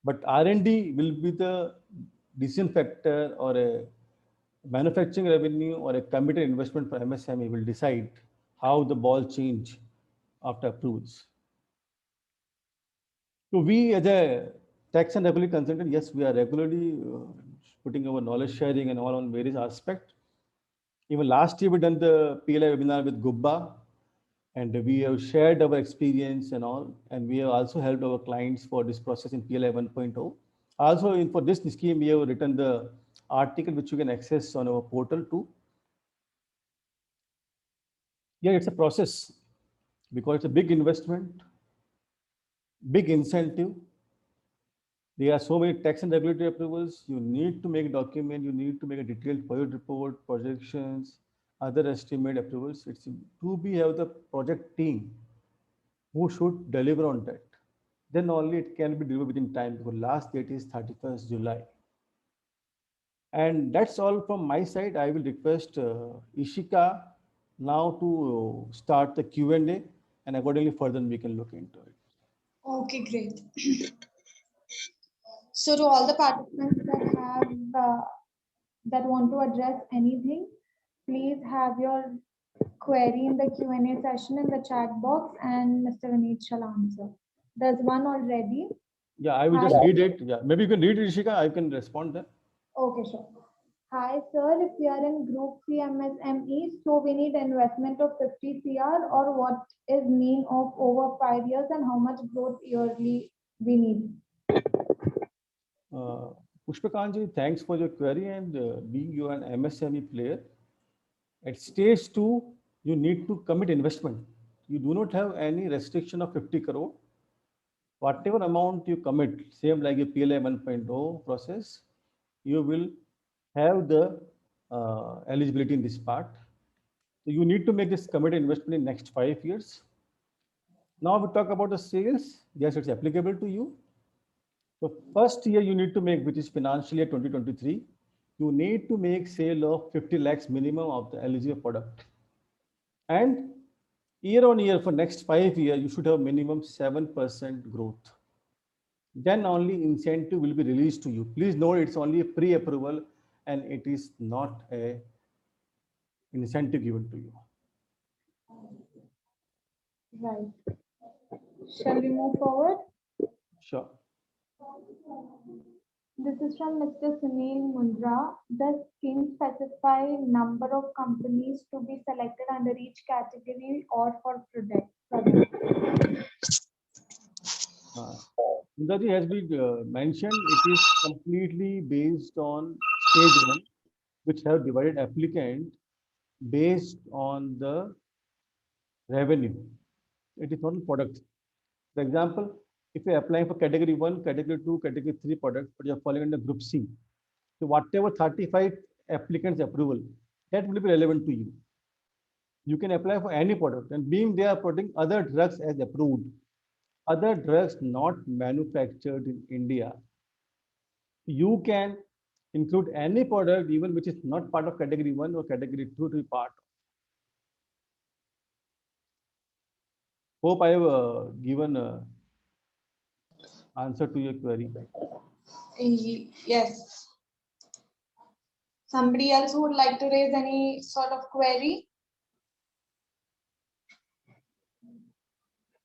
But R&D will be the decision factor, or a manufacturing revenue or a committed investment for MSME will decide how the ball change after approvals. So we as a tax and regulatory consultant, yes, we are regularly putting our knowledge sharing and all on various aspects. Even last year we done the PLI webinar with Gubba, and we have shared our experience and all, and we have also helped our clients for this process in PLI 1.0. Also, for this scheme, we have written the article which you can access on our portal too. Yeah, it's a process because it's a big investment, big incentive. There are so many tax and regulatory approvals. You need to make a document, you need to make a detailed project report, projections, other estimate approvals. It's to be have the project team who should deliver on that. Then only it can be delivered within time, because last date is 31st July. And that's all from my side. I will request Ishika now to start the Q&A, and accordingly further we can look into it.
Okay, great. So to all the participants that want to address anything, please have your query in the Q&A session in the chat box, and Mr. Vineet shall answer. There's one already.
Yeah, I will just read it. Yeah, maybe you can read it, Ishika. I can respond then.
Okay, sure. Hi, sir. If we are in Group C MSME, so we need investment of 50 CR, or what is mean of over 5 years, and how much growth yearly we need?
Pushpakanji, thanks for your query, and being you an MSME player. At stage 2, you need to commit investment. You do not have any restriction of 50 crore. Whatever amount you commit, same like a PLI 1.0 process, you will have the eligibility in this part. So you need to make this committed investment in next 5 years. Now we talk about the sales. Yes, it's applicable to you. So first year you need to make, which is financial year 2023, you need to make sale of 50 lakhs minimum of the eligible product. And year on year for next 5 years, you should have minimum 7% growth. Then only incentive will be released to you. Please note it's only a pre-approval and it is not a incentive given to you.
Right. Shall we move forward?
Sure.
This is from Mr. Sunil Mundra. Does scheme specify number of companies to be selected under each category or for product?
Mundaji, has been mentioned, it is completely based on stage 1, which have divided applicant based on the revenue. It is not a product. For example, if you're applying for category 1, category 2, category 3 products, but you're falling under group C, so whatever 35 applicants approval, that will be relevant to you. You can apply for any product, and being they are putting other drugs as approved, other drugs not manufactured in India, you can include any product even which is not part of category 1 or category 2 to be part. Hope I have given answer to your query.
Yes. Somebody else who would like to raise any sort of query?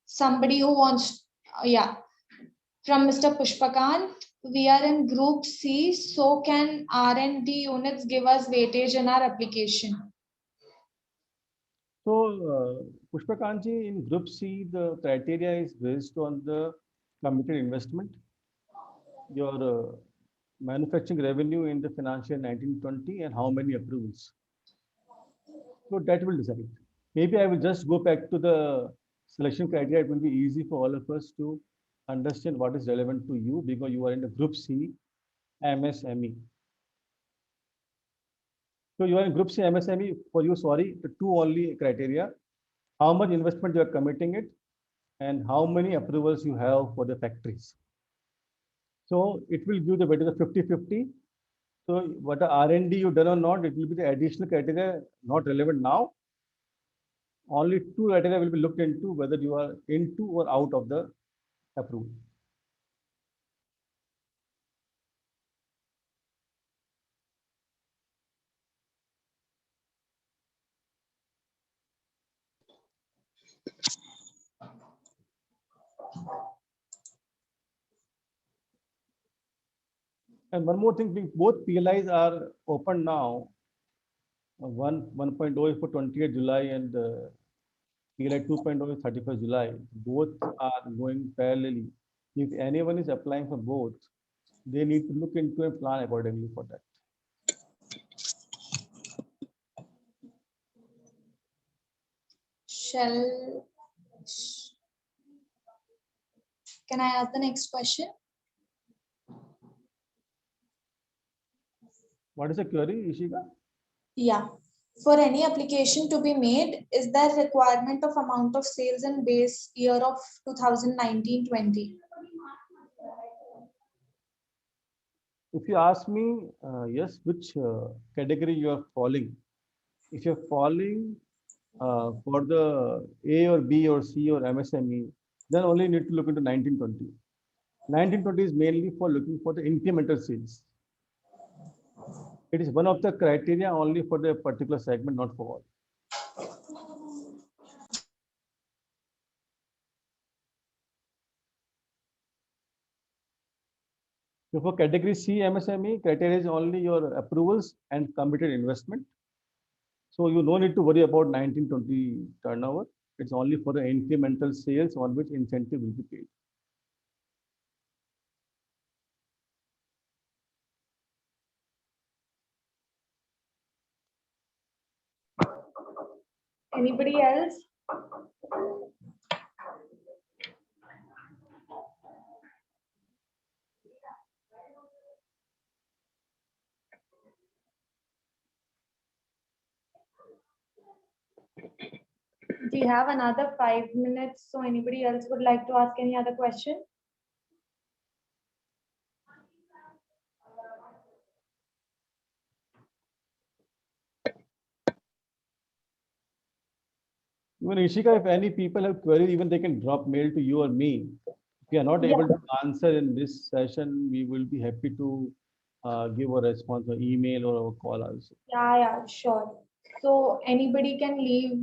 Somebody who wants, yeah. From Mr. Pushpakant, we are in group C, so can R&D units give us weightage in our application?
So, Pushpakanji, in group C, the criteria is based on the committed investment, your manufacturing revenue in the financial 1920, and how many approvals. So that will decide. Maybe I will just go back to the selection criteria. It will be easy for all of us to understand what is relevant to you because you are in the group C, MSME. So you are in group C, MSME. For you, sorry, the two only criteria: how much investment you are committing it, and how many approvals you have for the factories. So it will give the weightage of 50-50. So what R&D you done or not, it will be the additional criteria not relevant now. Only two criteria will be looked into whether you are into or out of the approval. And one more thing, both PLIs are open now. 1.0 is for 28th July and PLI 2.0 is 31st July. Both are going parallelly. If anyone is applying for both, they need to look into a plan accordingly for that.
Can I ask the next question?
What is the query, Ishika?
Yeah. For any application to be made, is there requirement of amount of sales in base year of 2019-20?
If you ask me, yes, which category you are falling? If you're falling for the A or B or C or MSME, then only you need to look into 1920. 1920 is mainly for looking for the incremental sales. It is one of the criteria only for the particular segment, not for all. So for category C MSME, criteria is only your approvals and committed investment. So you no need to worry about 1920 turnover. It's only for the incremental sales on which incentive will be paid.
Anybody else? We have another 5 minutes, so anybody else would like to ask any other question?
Even Ishika, if any people have queries, even they can drop mail to you or me. If we are not
Yeah.
able to answer in this session, we will be happy to give a response or email or a call also.
Yeah, sure. So anybody can leave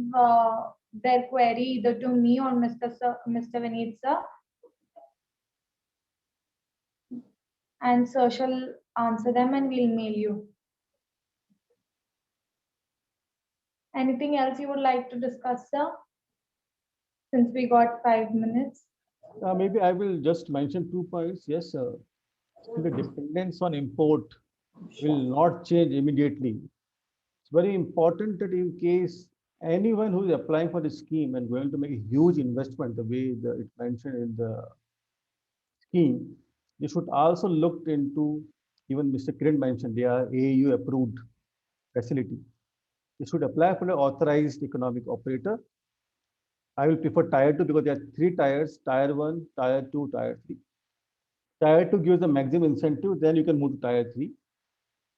their query either to me or Mr. Vineet sir, and sir shall answer them and we'll mail you. Anything else you would like to discuss, sir? Since we got 5 minutes.
Maybe I will just mention 2 points. Yes, the dependence on import will not change immediately. It's very important that in case anyone who is applying for the scheme and going to make a huge investment, the way it mentioned in the scheme, you should also look into, even Mr. Kiran mentioned, they are AAU approved facility. You should apply for an authorized economic operator. I will prefer tier 2 because there are 3 tiers, tier 1, tier 2, tier 3. Tier 2 gives the maximum incentive, then you can move to tier 3.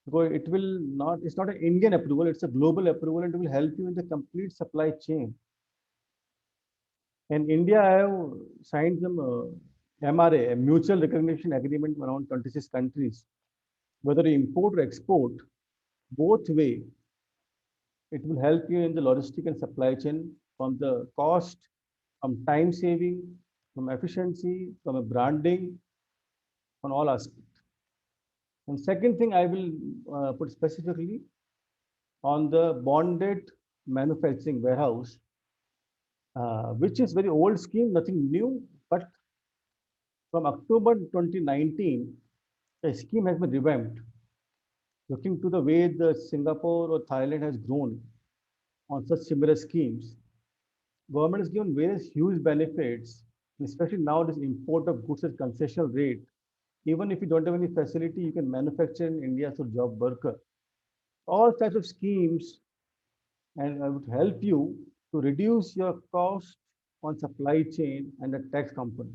Because it will not, it's not an Indian approval, it's a global approval and it will help you in the complete supply chain. In India, I have signed some MRA, a mutual recognition agreement around 26 countries. Whether you import or export, both way, it will help you in the logistic and supply chain from the cost, from time saving, from efficiency, from a branding, on all aspects. And second thing I will put specifically on the bonded manufacturing warehouse, which is very old scheme, nothing new, but from October 2019, the scheme has been revamped. Looking to the way the Singapore or Thailand has grown on such similar schemes, government has given various huge benefits, especially now this import of goods at concessional rate. Even if you don't have any facility, you can manufacture in India through job worker. All types of schemes and I would help you to reduce your cost on supply chain and the tax component.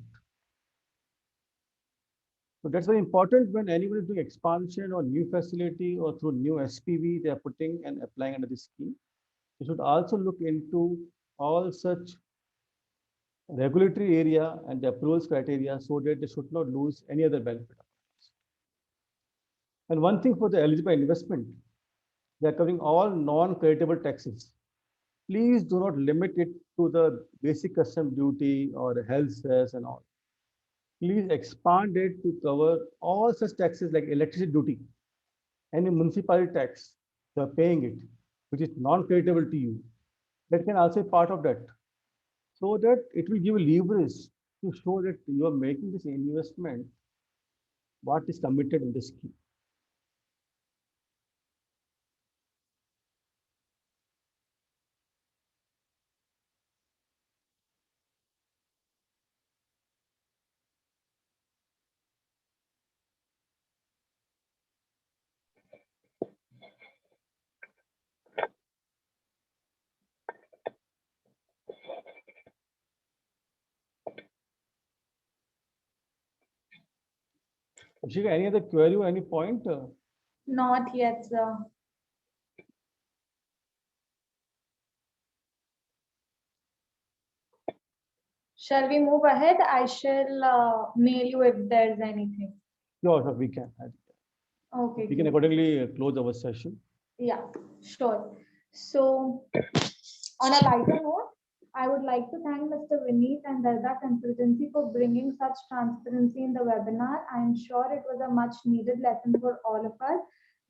So that's very important when anyone is doing expansion or new facility or through new SPV they are putting and applying under this scheme. You should also look into all such regulatory area and the approvals criteria so that they should not lose any other benefit. And one thing for the eligible investment, they are covering all non-creditable taxes. Please do not limit it to the basic custom duty or health cess and all. Please expand it to cover all such taxes like electricity duty, any municipality tax, you are paying it, which is non-creditable to you. That can also be part of that. So that it will give you leverage to show that you are making this investment, what is committed in the scheme. Ashika, any other query or any point?
Not yet, sir. Shall we move ahead? I shall mail you if there's anything.
Sure, we can.
Okay.
We can
great.
accordingly close our session.
Yeah, sure. So, on a lighter note, I would like to thank Mr. Vineet and Darda Consultancy for bringing such transparency in the webinar. I am sure it was a much needed lesson for all of us.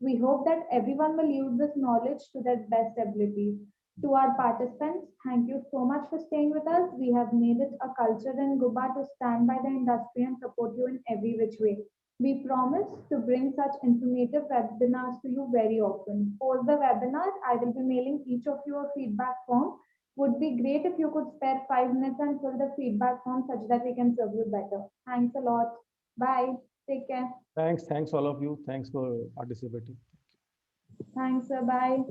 We hope that everyone will use this knowledge to their best ability. To our participants, thank you so much for staying with us. We have made it a culture in Guba to stand by the industry and support you in every which way. We promise to bring such informative webinars to you very often. Post the webinar, I will be mailing each of you a feedback form. Would be great if you could spare 5 minutes and fill the feedback form such that we can serve you better. Thanks a lot. Bye. Take care.
Thanks all of you. Thanks for participating.
Thanks, sir. Bye.